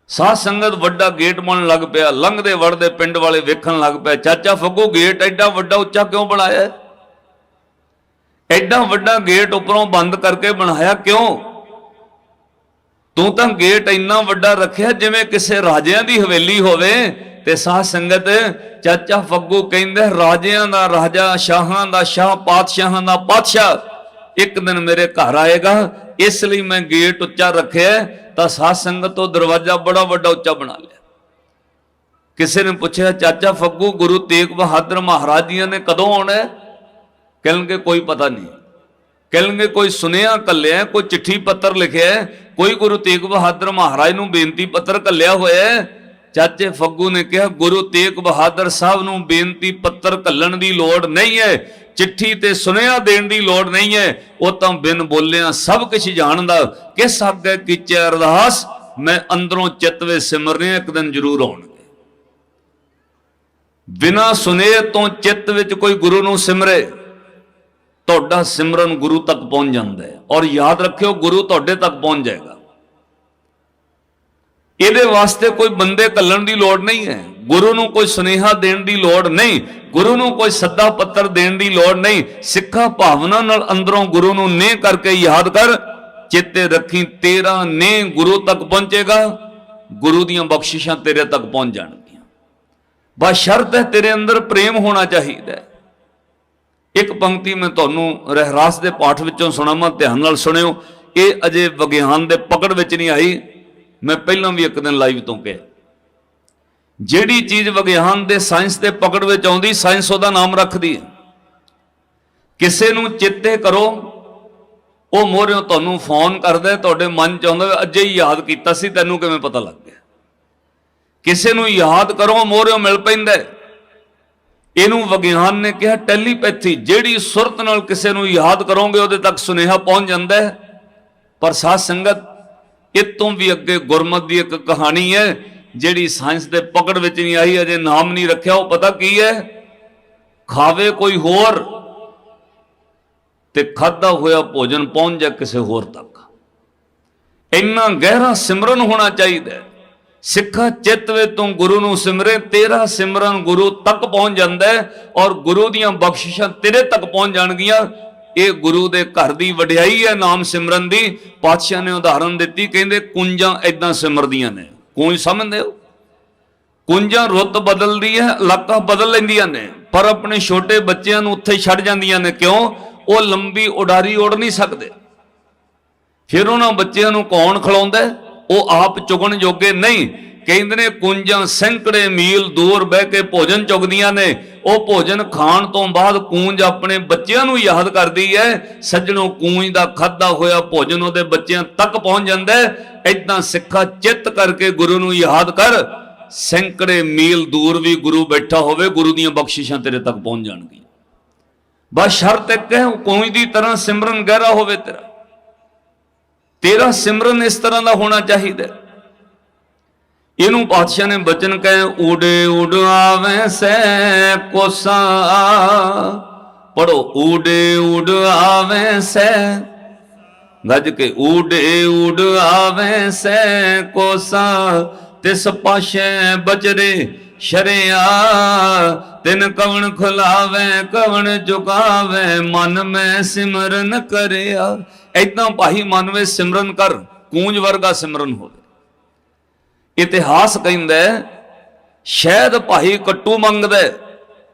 ਸਾਧ ਸੰਗਤ, ਵੱਡਾ ਗੇਟ ਬਣਨ ਲੱਗ ਪਿਆ। ਲੰਘਦੇ ਵੜਦੇ ਪਿੰਡ ਵਾਲੇ ਵੇਖਣ ਲੱਗ ਪਿਆ, ਚਾਚਾ ਫੱਗੂ ਗੇਟ ਐਡਾ ਵੱਡਾ ਉੱਚਾ ਕਿਉਂ ਬਣਾਇਆ? ਐਡਾ ਵੱਡਾ ਗੇਟ ਉੱਪਰੋਂ ਬੰਦ ਕਰਕੇ ਬਣਾਇਆ ਕਿਉਂ? ਤੂੰ ਤਾਂ ਗੇਟ ਇੰਨਾ ਵੱਡਾ ਰੱਖਿਆ ਜਿਵੇਂ ਕਿਸੇ ਰਾਜਿਆਂ ਦੀ ਹਵੇਲੀ ਹੋਵੇ। ਤੇ ਸਾਧ ਸੰਗਤ, ਚਾਚਾ ਫੱਗੂ ਕਹਿੰਦੇ ਰਾਜਿਆਂ ਦਾ ਰਾਜਾ, ਸ਼ਾਹਾਂ ਦਾ ਸ਼ਾਹ, ਪਾਤਸ਼ਾਹਾਂ ਦਾ ਪਾਤਸ਼ਾਹ ਇੱਕ ਦਿਨ ਮੇਰੇ ਘਰ ਆਏਗਾ, ਇਸ ਲਈ ਮੈਂ ਗੇਟ ਉੱਚਾ ਰੱਖਿਆ। ਤਾਂ ਸਾਧ ਸੰਗਤ, ਉਹ ਦਰਵਾਜ਼ਾ ਬੜਾ ਵੱਡਾ ਉੱਚਾ ਬਣਾ ਲਿਆ। ਕਿਸੇ ਨੇ ਪੁੱਛਿਆ ਚਾਚਾ ਫੱਗੂ ਗੁਰੂ ਤੇਗ ਬਹਾਦਰ ਮਹਾਰਾਜ ਜੀ ਨੇ ਕਦੋਂ ਆਉਣਾ? ਕਹਿਣਗੇ ਕੋਈ ਪਤਾ ਨਹੀਂ। ਕਹਿਣਗੇ ਕੋਈ ਸੁਨੇਹਾ ਘੱਲਿਆ, ਕੋਈ ਚਿੱਠੀ ਪੱਤਰ ਲਿਖਿਆ, ਕੋਈ ਗੁਰੂ ਤੇਗ ਬਹਾਦਰ ਮਹਾਰਾਜ ਨੂੰ ਬੇਨਤੀ ਪੱਤਰ ਘੱਲਿਆ ਹੋਇਆ। ਚਾਚੇ ਫੱਗੂ ਨੇ ਕਿਹਾ ਗੁਰੂ ਤੇਗ ਬਹਾਦਰ ਸਾਹਿਬ ਨੂੰ ਬੇਨਤੀ ਪੱਤਰ ਘੱਲਣ ਦੀ ਲੋੜ ਨਹੀਂ ਹੈ, ਚਿੱਠੀ ਤੇ ਸੁਨੇਹਾ ਦੇਣ ਦੀ ਲੋੜ ਨਹੀਂ ਹੈ। ਉਹ ਤਾਂ ਬਿਨ ਬੋਲਿਆ ਸਭ ਕੁਝ ਜਾਣਦਾ। ਕਿਸ ਅੱਗੇ ਕੀਚੇ ਅਰਦਾਸ, ਮੈਂ ਅੰਦਰੋਂ ਚਿੱਤ ਵਿੱਚ ਸਿਮਰਨੇ, ਇੱਕ ਦਿਨ ਜ਼ਰੂਰ ਆਉਣਗੇ। ਬਿਨਾਂ ਸੁਨੇਹੇ ਤੋਂ ਚਿੱਤ ਵਿੱਚ ਕੋਈ ਗੁਰੂ ਨੂੰ ਸਿਮਰੇ, ਤੁਹਾਡਾ ਸਿਮਰਨ ਗੁਰੂ ਤੱਕ ਪਹੁੰਚ ਜਾਂਦਾ ਹੈ। ਔਰ ਯਾਦ ਰੱਖਿਓ, ਗੁਰੂ ਤੁਹਾਡੇ ਤੱਕ ਪਹੁੰਚ ਜਾਏਗਾ। ਇਹਦੇ ਵਾਸਤੇ ਕੋਈ ਬੰਦੇ ਘੱਲਣ ਦੀ ਲੋੜ ਨਹੀਂ ਹੈ, ਗੁਰੂ ਨੂੰ ਕੋਈ ਸੁਨੇਹਾ ਦੇਣ ਦੀ ਲੋੜ ਨਹੀਂ, ਗੁਰੂ ਨੂੰ ਕੋਈ ਸੱਦਾ ਪੱਤਰ ਦੇਣ ਦੀ ਲੋੜ ਨਹੀਂ। ਸਿੱਖਾ ਭਾਵਨਾ ਨਾਲ ਅੰਦਰੋਂ ਗੁਰੂ ਨੂੰ ਨੇ ਕਰਕੇ ਯਾਦ ਕਰ, ਚੇਤੇ ਰੱਖੀ ਤੇਰਾ ਨੇ ਗੁਰੂ ਤੱਕ ਪਹੁੰਚੇਗਾ, ਗੁਰੂ ਦੀਆਂ ਬਖਸ਼ਿਸ਼ਾਂ ਤੇਰੇ ਤੱਕ ਪਹੁੰਚ ਜਾਣਗੀਆਂ। ਬਸ ਸ਼ਰਤ ਹੈ ਤੇਰੇ ਅੰਦਰ ਪ੍ਰੇਮ ਹੋਣਾ ਚਾਹੀਦਾ ਹੈ। ਇੱਕ ਪੰਕਤੀ ਮੈਂ ਤੁਹਾਨੂੰ ਰਹਿਰਾਸ ਦੇ ਪਾਠ ਵਿੱਚੋਂ ਸੁਣਾਵਾਂ, ਧਿਆਨ ਨਾਲ ਸੁਣਿਓ। ਇਹ ਅਜੇ ਵਿਗਿਆਨ ਦੇ ਪਕੜ ਵਿੱਚ ਨਹੀਂ ਆਈ, ਮੈਂ ਪਹਿਲਾਂ ਵੀ ਇੱਕ ਦਿਨ ਲਾਈਵ ਤੋਂ ਕਿਹਾ, ਜਿਹੜੀ ਚੀਜ਼ ਵਿਗਿਆਨ ਦੇ ਸਾਇੰਸ ਦੇ ਪਕੜ ਵਿੱਚ ਆਉਂਦੀ, ਸਾਇੰਸ ਉਹਦਾ ਨਾਮ ਰੱਖਦੀ ਹੈ। ਕਿਸੇ ਨੂੰ ਚੇਤੇ ਕਰੋ, ਉਹ ਮੋਹਰਿਓਂ ਤੁਹਾਨੂੰ ਫੋਨ ਕਰਦਾ, ਤੁਹਾਡੇ ਮਨ ਚ ਆਉਂਦਾ ਅੱਜੇ ਹੀ ਯਾਦ ਕੀਤਾ ਸੀ, ਤੈਨੂੰ ਕਿਵੇਂ ਪਤਾ ਲੱਗ ਗਿਆ। ਕਿਸੇ ਨੂੰ ਯਾਦ ਕਰੋ, ਮੋਹਰਿਓਂ ਮਿਲ ਪੈਂਦਾ। ਇਹਨੂੰ ਵਿਗਿਆਨ ਨੇ ਕਿਹਾ ਟੈਲੀਪੈਥੀ। ਜਿਹੜੀ ਸੁਰਤ ਨਾਲ ਕਿਸੇ ਨੂੰ ਯਾਦ ਕਰੋਗੇ ਉਹਦੇ ਤੱਕ ਸੁਨੇਹਾ ਪਹੁੰਚ ਜਾਂਦਾ ਹੈ। ਪਰ ਸਾਧ ਸੰਗਤ, ਇਹ ਤੋਂ ਵੀ ਅੱਗੇ ਗੁਰਮਤਿ ਦੀ ਇੱਕ ਕਹਾਣੀ ਹੈ ਜਿਹੜੀ ਸਾਇੰਸ ਦੇ ਪਕੜ ਵਿੱਚ ਨਹੀਂ ਆਈ, ਅਜੇ ਨਾਮ ਨਹੀਂ ਰੱਖਿਆ। ਉਹ ਪਤਾ ਕੀ ਹੈ? ਖਾਵੇ ਕੋਈ ਹੋਰ ਤੇ ਖਾਧਾ ਹੋਇਆ ਭੋਜਨ ਪਹੁੰਚ ਜਾ ਕਿਸੇ ਹੋਰ ਤੱਕ। ਇੰਨਾ ਗਹਿਰਾ ਸਿਮਰਨ ਹੋਣਾ ਚਾਹੀਦਾ। ਸਿੱਖਾ ਚਿੱਤ ਵੇ ਤੂੰ ਗੁਰੂ ਨੂੰ ਸਿਮਰੇ, ਤੇਰਾ ਸਿਮਰਨ ਗੁਰੂ ਤੱਕ ਪਹੁੰਚ ਜਾਂਦਾ ਹੈ ਔਰ ਗੁਰੂ ਦੀਆਂ ਬਖਸ਼ਿਸ਼ਾਂ ਤੇਰੇ ਤੱਕ ਪਹੁੰਚ ਜਾਣਗੀਆਂ। ਇਹ ਗੁਰੂ ਦੇ ਘਰ ਦੀ ਵਡਿਆਈ ਹੈ ਨਾਮ ਸਿਮਰਨ ਦੀ। ਪਾਤਸ਼ਾਹ ਨੇ ਉਦਾਹਰਨ ਦਿੱਤੀ, ਕਹਿੰਦੇ ਕੁੰਜਾਂ ਏਦਾਂ ਸਿਮਰਦੀਆਂ ਨੇ। ਕੂੰਜ ਸਮਝਦੇ ਹੋ? ਕੁੰਜਾਂ ਰੁੱਤ ਬਦਲਦੀ ਹੈ, ਇਲਾਕਾ ਬਦਲ ਲੈਂਦੀਆਂ ਨੇ, ਪਰ ਆਪਣੇ ਛੋਟੇ ਬੱਚਿਆਂ ਨੂੰ ਉੱਥੇ ਛੱਡ ਜਾਂਦੀਆਂ ਨੇ। ਕਿਉਂ? ਉਹ ਲੰਬੀ ਉਡਾਰੀ ਉੜ ਨਹੀਂ ਸਕਦੇ। ਫਿਰ ਉਹਨਾਂ ਬੱਚਿਆਂ ਨੂੰ ਕੌਣ ਖਿਲਾਉਂਦਾ? ਉਹ ਆਪ ਚੁਗਣ ਜੋਗੇ ਨਹੀਂ। ਕਹਿੰਦੇ ਨੇ ਕੁੰਜਾਂ ਸੈਂਕੜੇ ਮੀਲ ਦੂਰ ਬਹਿ ਕੇ ਭੋਜਨ ਚੁਗਦੀਆਂ ਨੇ। ਉਹ ਭੋਜਨ ਖਾਣ ਤੋਂ ਬਾਅਦ ਕੂੰਜ ਆਪਣੇ ਬੱਚਿਆਂ ਨੂੰ ਯਾਦ ਕਰਦੀ ਹੈ। ਸੱਜਣੋ, ਕੂੰਜ ਦਾ ਖਾਧਾ ਹੋਇਆ ਭੋਜਨ ਉਹਦੇ ਬੱਚਿਆਂ ਤੱਕ ਪਹੁੰਚ ਜਾਂਦਾ ਹੈ। ਏਦਾਂ ਸਿੱਖਾ ਚਿੱਤ ਕਰਕੇ ਗੁਰੂ ਨੂੰ ਯਾਦ ਕਰ, ਸੈਂਕੜੇ ਮੀਲ ਦੂਰ ਵੀ ਗੁਰੂ ਬੈਠਾ ਹੋਵੇ, ਗੁਰੂ ਦੀਆਂ ਬਖਸ਼ਿਸ਼ਾਂ ਤੇਰੇ ਤੱਕ ਪਹੁੰਚ ਜਾਣਗੀਆਂ। ਬਸ ਸ਼ਰਤ ਇੱਕ ਹੈ, ਕੂੰਜ ਦੀ ਤਰ੍ਹਾਂ ਸਿਮਰਨ ਗਹਿਰਾ ਹੋਵੇ ਤੇਰਾ ਸਿਮਰਨ ਇਸ ਤਰ੍ਹਾਂ ਦਾ ਹੋਣਾ ਚਾਹੀਦਾ। ਇਹਨੂੰ ਪਾਤਸ਼ਾਹ ਨੇ ਬਚਨ ਕਹੇ, ਊੜੇ ਉਡ ਆਵੇਂ ਸੈ ਕੋਸਾ। ਪੜੋ, ਊੜੇ ਉਡ ਆਵੇਂ ਸੈ, ਗੱਜ ਕੇ, ਊੜੇ ਉਡ ਆਵੇਂ ਸੈ ਕੋਸਾ। ਤਿਸ ਪਾਸ਼ੇ ਬਚਰੇ ਸ਼ਰਿਆ, ਤਿਨ ਕਵਣ ਖੁਲਾਵੇ ਕਵਣ ਚੁਕਾਵੇ, ਮਨ ਮੈਂ ਸਿਮਰਨ ਕਰਿਆ। ਏਦਾਂ ਭਾਈ ਮਨ ਵਿੱਚ ਸਿਮਰਨ ਕਰ, ਕੂੰਜ ਵਰਗਾ ਸਿਮਰਨ ਹੋਵੇ। ਇਤਿਹਾਸ ਕਹਿੰਦਾ ਸ਼ਾਇਦ ਭਾਈ ਕੱਟੂ ਮੰਗਦਾ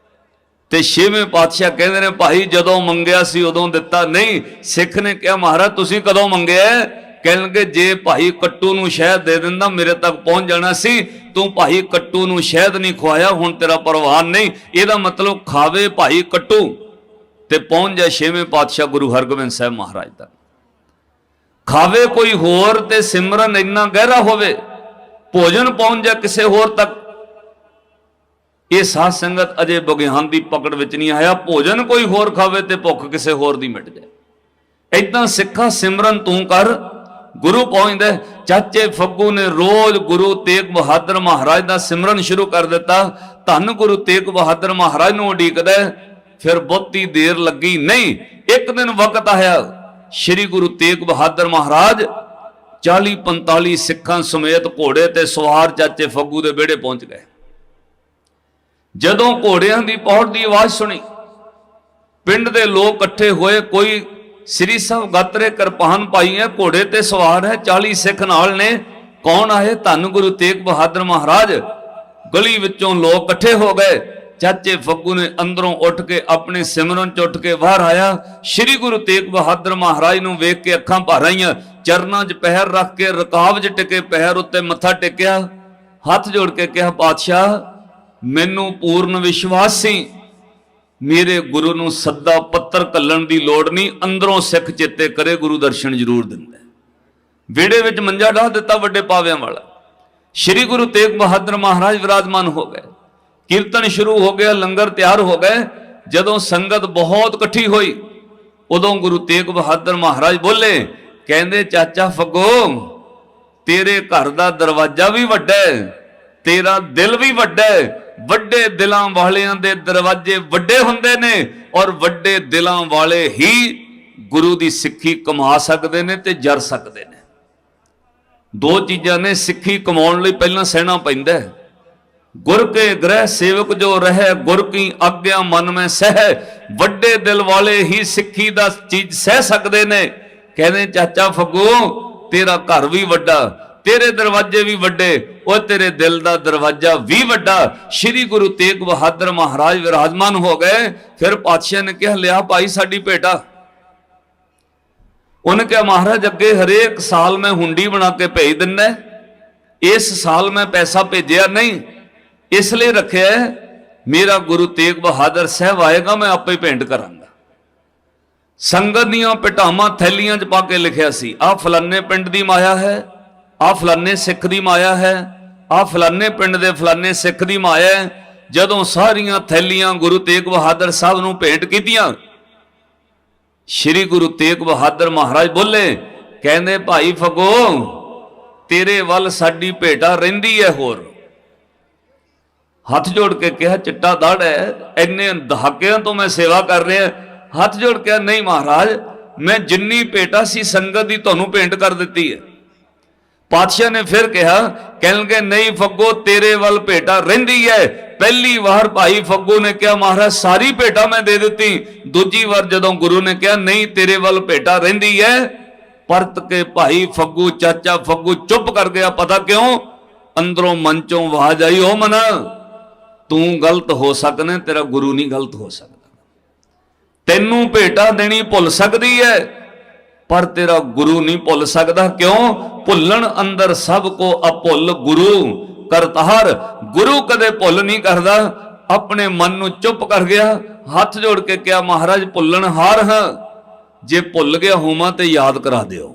ਤੇ ਛੇਵੇਂ ਪਾਤਸ਼ਾਹ ਕਹਿੰਦੇ ਨੇ ਭਾਈ ਜਦੋਂ ਮੰਗਿਆ ਸੀ ਉਦੋਂ ਦਿੱਤਾ ਨਹੀਂ। ਸਿੱਖ ਨੇ ਕਿਹਾ ਮਹਾਰਾਜ ਤੁਸੀਂ ਕਦੋਂ ਮੰਗਿਆ? ਕਹਿਣਗੇ ਜੇ ਭਾਈ ਕੱਟੂ ਨੂੰ ਸ਼ਹਿਦ ਦੇ ਦਿੰਦਾ ਮੇਰੇ ਤੱਕ ਪਹੁੰਚ ਜਾਣਾ ਸੀ। ਤੂੰ ਭਾਈ ਕੱਟੂ ਨੂੰ ਸ਼ਹਿਦ ਨਹੀਂ ਖਵਾਇਆ, ਹੁਣ ਤੇਰਾ ਪਰਵਾਨ ਨਹੀਂ। ਇਹਦਾ ਮਤਲਬ ਖਾਵੇ ਭਾਈ ਕੱਟੂ ਤੇ ਪਹੁੰਚ ਜਾ ਛੇਵੇਂ ਪਾਤਸ਼ਾਹ ਗੁਰੂ ਹਰਗੋਬਿੰਦ ਸਾਹਿਬ ਮਹਾਰਾਜ ਤੱਕ। ਖਾਵੇ ਕੋਈ ਹੋਰ ਤੇ ਸਿਮਰਨ ਇੰਨਾ ਗਹਿਰਾ ਹੋਵੇ, ਭੋਜਨ ਪਹੁੰਚ ਜਾ ਕਿਸੇ ਹੋਰ ਤੱਕ। ਇਹ ਸਾਧ ਸੰਗਤ ਅਜੇ ਵਿਗਿਆਨ ਦੀ ਪਕੜ ਵਿੱਚ ਨਹੀਂ ਆਇਆ। ਭੋਜਨ ਕੋਈ ਹੋਰ ਖਾਵੇ ਤੇ ਭੁੱਖ ਕਿਸੇ ਹੋਰ ਦੀ ਮਿਟ ਜਾਏ। ਏਦਾਂ ਸਿੱਖਾ ਸਿਮਰਨ ਤੂੰ ਕਰ, ਗੁਰੂ ਪਹੁੰਚਦਾ। ਚਾਚੇ ਫੱਗੂ ਨੇ ਰੋਜ਼ ਗੁਰੂ ਤੇਗ ਬਹਾਦਰ ਮਹਾਰਾਜ ਦਾ ਸਿਮਰਨ ਸ਼ੁਰੂ ਕਰ ਦਿੱਤਾ। ਧੰਨ ਗੁਰੂ ਤੇਗ ਬਹਾਦਰ ਮਹਾਰਾਜ ਨੂੰ ਉਡੀਕਦਾ। ਫਿਰ ਬਹੁਤੀ ਦੇਰ ਲੱਗੀ ਨਹੀਂ। ਇੱਕ ਦਿਨ ਵਕਤ ਆਇਆ, ਸ਼੍ਰੀ ਗੁਰੂ ਤੇਗ ਬਹਾਦਰ ਮਹਾਰਾਜ 40-45 ਸਿੱਖਾਂ ਸਮੇਤ ਘੋੜੇ ਤੇ ਸਵਾਰ ਚਾਚੇ ਫੱਗੂ ਦੇ ਵਿਹੜੇ ਪਹੁੰਚ ਗਏ। ਜਦੋਂ ਘੋੜਿਆਂ ਦੀ ਪੌੜ ਦੀ ਆਵਾਜ਼ ਸੁਣੀ, ਪਿੰਡ ਦੇ ਲੋਕ ਇਕੱਠੇ ਹੋਏ। ਕੋਈ ਸ੍ਰੀ ਸਾਹਿਬ ਗਾਤਰੇ ਕਿਰਪਾਨ ਪਾਈ ਹੈ, ਘੋੜੇ ਤੇ ਸਵਾਰ ਹੈ, 40 ਸਿੱਖ ਨਾਲ ਨੇ। ਕੌਣ ਆਏ? ਧੰਨ ਗੁਰੂ ਤੇਗ ਬਹਾਦਰ ਮਹਾਰਾਜ। ਗਲੀ ਵਿੱਚੋਂ ਲੋਕ ਇਕੱਠੇ ਹੋ ਗਏ। ਚਾਚੇ ਫੱਗੂ ਨੇ ਅੰਦਰੋਂ ਉੱਠ ਕੇ ਆਪਣੇ ਸਿਮਰਨ ਚ ਉੱਠ ਕੇ ਬਾਹਰ ਆਇਆ। ਸ਼੍ਰੀ ਗੁਰੂ ਤੇਗ ਬਹਾਦਰ ਮਹਾਰਾਜ ਨੂੰ ਵੇਖ ਕੇ ਅੱਖਾਂ ਭਰ ਆਈਆਂ। ਚਰਨਾਂ 'ਚ ਪੈਰ ਰੱਖ ਕੇ ਰਕਾਬ 'ਚ ਟਿਕੇ, ਪੈਰ ਉੱਤੇ ਮੱਥਾ ਟੇਕਿਆ, ਹੱਥ ਜੋੜ ਕੇ ਕਿਹਾ ਪਾਤਸ਼ਾਹ ਮੈਨੂੰ ਪੂਰਨ ਵਿਸ਼ਵਾਸ ਸੀ ਮੇਰੇ ਗੁਰੂ ਨੂੰ ਸੱਦਾ ਪੱਤਰ ਘੱਲਣ ਦੀ ਲੋੜ ਨਹੀਂ, ਅੰਦਰੋਂ ਸਿੱਖ ਚੇਤੇ ਕਰੇ ਗੁਰੂ ਦਰਸ਼ਨ ਜ਼ਰੂਰ ਦਿੰਦਾ। ਵਿਹੜੇ ਵਿੱਚ ਮੰਜਾ ਢਾ ਦਿੱਤਾ ਵੱਡੇ ਪਾਵਿਆਂ ਵਾਲਾ। ਸ਼੍ਰੀ ਗੁਰੂ ਤੇਗ ਬਹਾਦਰ ਮਹਾਰਾਜ ਵਿਰਾਜਮਾਨ ਹੋ ਗਏ। ਕੀਰਤਨ ਸ਼ੁਰੂ ਹੋ ਗਿਆ, ਲੰਗਰ ਤਿਆਰ ਹੋ ਗਏ। ਜਦੋਂ ਸੰਗਤ ਬਹੁਤ ਇਕੱਠੀ ਹੋਈ ਉਦੋਂ ਗੁਰੂ ਤੇਗ ਬਹਾਦਰ ਮਹਾਰਾਜ ਬੋਲੇ, ਕਹਿੰਦੇ ਚਾਚਾ ਫੱਗੋ ਤੇਰੇ ਘਰ ਦਾ ਦਰਵਾਜ਼ਾ ਵੀ ਵੱਡਾ ਹੈ, ਤੇਰਾ ਦਿਲ ਵੀ ਵੱਡਾ ਹੈ। ਵੱਡੇ ਦਿਲਾਂ ਵਾਲਿਆਂ ਦੇ ਦਰਵਾਜ਼ੇ ਵੱਡੇ ਹੁੰਦੇ ਨੇ ਔਰ ਵੱਡੇ ਦਿਲਾਂ ਵਾਲੇ ਹੀ ਗੁਰੂ ਦੀ ਸਿੱਖੀ ਕਮਾ ਸਕਦੇ ਨੇ ਤੇ ਜਰ ਸਕਦੇ ਨੇ। ਦੋ ਚੀਜ਼ਾਂ ਨੇ ਸਿੱਖੀ ਕਮਾਉਣ ਲਈ। ਪਹਿਲਾਂ ਸਹਿਣਾ ਪੈਂਦਾ ਹੈ। ਗੁਰ ਕੇ ਗ੍ਰਹਿ ਸੇਵਕ ਜੋ ਰਹੇ, ਗੁਰ ਕੀ ਆਗਿਆ ਮਨ ਮੈਂ ਸਹਿ। ਵੱਡੇ ਦਿਲ ਵਾਲੇ ਹੀ ਸਿੱਖੀ ਦਾ ਚੀਜ਼ ਸਹਿ ਸਕਦੇ ਨੇ। ਕਹਿੰਦੇ ਚਾਚਾ ਫੱਗੂ ਤੇਰਾ ਘਰ ਵੀ ਵੱਡਾ, ਤੇਰੇ ਦਰਵਾਜ਼ੇ ਵੀ ਵੱਡੇ, ਉਹ ਤੇਰੇ ਦਿਲ ਦਾ ਦਰਵਾਜ਼ਾ ਵੀ ਵੱਡਾ। ਸ਼੍ਰੀ ਗੁਰੂ ਤੇਗ ਬਹਾਦਰ ਮਹਾਰਾਜ ਵਿਰਾਜਮਾਨ ਹੋ ਗਏ। ਫਿਰ ਪਾਤਸ਼ਾਹ ਨੇ ਕਿਹਾ ਲਿਆ ਭਾਈ ਸਾਡੀ ਭੇਟਾ। ਉਹਨੇ ਕਿਹਾ ਮਹਾਰਾਜ ਅੱਗੇ ਹਰੇਕ ਸਾਲ ਮੈਂ ਹੁੰਡੀ ਬਣਾ ਕੇ ਭੇਜ ਦਿੰਦਾ, ਇਸ ਸਾਲ ਮੈਂ ਪੈਸਾ ਭੇਜਿਆ ਨਹੀਂ, ਇਸ ਲਈ ਰੱਖਿਆ ਮੇਰਾ ਗੁਰੂ ਤੇਗ ਬਹਾਦਰ ਸਾਹਿਬ ਆਏਗਾ ਮੈਂ ਆਪੇ ਭੇਂਟ ਕਰਾਂਗਾ। ਸੰਗਤ ਦੀਆਂ ਭਟਾਵਾਂ ਥੈਲੀਆਂ 'ਚ ਪਾ ਕੇ ਲਿਖਿਆ ਸੀ, ਆਹ ਫਲਾਨੇ ਪਿੰਡ ਦੀ ਮਾਇਆ ਹੈ, ਆਹ ਫਲਾਨੇ ਸਿੱਖ ਦੀ ਮਾਇਆ ਹੈ, ਆਹ ਫਲਾਨੇ ਪਿੰਡ ਦੇ ਫਲਾਨੇ ਸਿੱਖ ਦੀ ਮਾਇਆ ਹੈ। ਜਦੋਂ ਸਾਰੀਆਂ ਥੈਲੀਆਂ ਗੁਰੂ ਤੇਗ ਬਹਾਦਰ ਸਾਹਿਬ ਨੂੰ ਭੇਂਟ ਕੀਤੀਆਂ, ਸ਼੍ਰੀ ਗੁਰੂ ਤੇਗ ਬਹਾਦਰ ਮਹਾਰਾਜ ਬੋਲੇ, ਕਹਿੰਦੇ ਭਾਈ ਫੱਗੋ ਤੇਰੇ ਵੱਲ ਸਾਡੀ ਭੇਟਾ ਰਹਿੰਦੀ ਹੈ। ਹੋਰ ਹੱਥ ਜੋੜ ਕੇ ਕਿਹਾ, ਚਿੱਟਾ ਦਾੜ ਹੈ, ਇੰਨੇ ਦਹਾਕਿਆਂ ਤੋਂ ਮੈਂ ਸੇਵਾ ਕਰ ਰਿਹਾ। ਹੱਥ ਜੋੜ ਕੇ, ਨਹੀਂ ਮਹਾਰਾਜ, ਮੈਂ ਜਿੰਨੀ ਭੇਟਾ ਸੀ ਸੰਗਤ ਦੀ ਤੁਹਾਨੂੰ ਭੇਂਟ ਕਰ ਦਿੱਤੀ ਹੈ। ਪਾਤਸ਼ਾਹ ਨੇ ਫਿਰ ਕਿਹਾ, ਕਹਿਣਗੇ ਨਹੀਂ ਫੱਗੋ ਤੇਰੇ ਵੱਲ ਭੇਟਾ ਰਹਿੰਦੀ ਹੈ। ਪਹਿਲੀ ਵਾਰ ਭਾਈ ਫੱਗੂ ਨੇ ਕਿਹਾ, ਮਹਾਰਾਜ ਸਾਰੀ ਭੇਟਾ ਮੈਂ ਦੇ ਦਿੱਤੀ। ਦੂਜੀ ਵਾਰ ਜਦੋਂ ਗੁਰੂ ਨੇ ਕਿਹਾ ਨਹੀਂ ਤੇਰੇ ਵੱਲ ਭੇਟਾ ਰਹਿੰਦੀ ਹੈ, ਪਰਤ ਕੇ ਭਾਈ ਫੱਗੂ, ਚਾਚਾ ਫੱਗੂ ਚੁੱਪ ਕਰ ਗਿਆ। ਪਤਾ ਕਿਉਂ? ਅੰਦਰੋਂ ਮਨ ਚੋਂ ਆਵਾਜ਼ ਆਈ, ਓ ਮਨਾ ਤੂੰ ਗਲਤ ਹੋ ਸਕਦਾ, ਤੇਰਾ ਗੁਰੂ ਨਹੀਂ ਗਲਤ ਹੋ ਸਕਦਾ। ਤੈਨੂੰ ਭੇਟਾ ਦੇਣੀ ਭੁੱਲ ਸਕਦੀ ਹੈ, ਪਰ ਤੇਰਾ ਗੁਰੂ ਨਹੀਂ ਭੁੱਲ ਸਕਦਾ। ਕਿਉਂ? ਭੁੱਲਣ ਅੰਦਰ ਸਭ ਕੋ ਅਭੁੱਲ ਗੁਰੂ ਕਰਤਾਰ। ਗੁਰੂ ਕਦੇ ਭੁੱਲ ਨਹੀਂ ਕਰਦਾ। ਆਪਣੇ ਮਨ ਨੂੰ ਚੁੱਪ ਕਰ ਗਿਆ, ਹੱਥ ਜੋੜ ਕੇ ਕਿਹਾ, ਮਹਾਰਾਜ ਭੁੱਲਣ ਹਾਰ ਹਾਂ, ਜੇ ਭੁੱਲ ਗਿਆ ਹੋਵਾਂ ਤੇ ਯਾਦ ਕਰਾ ਦਿਓ।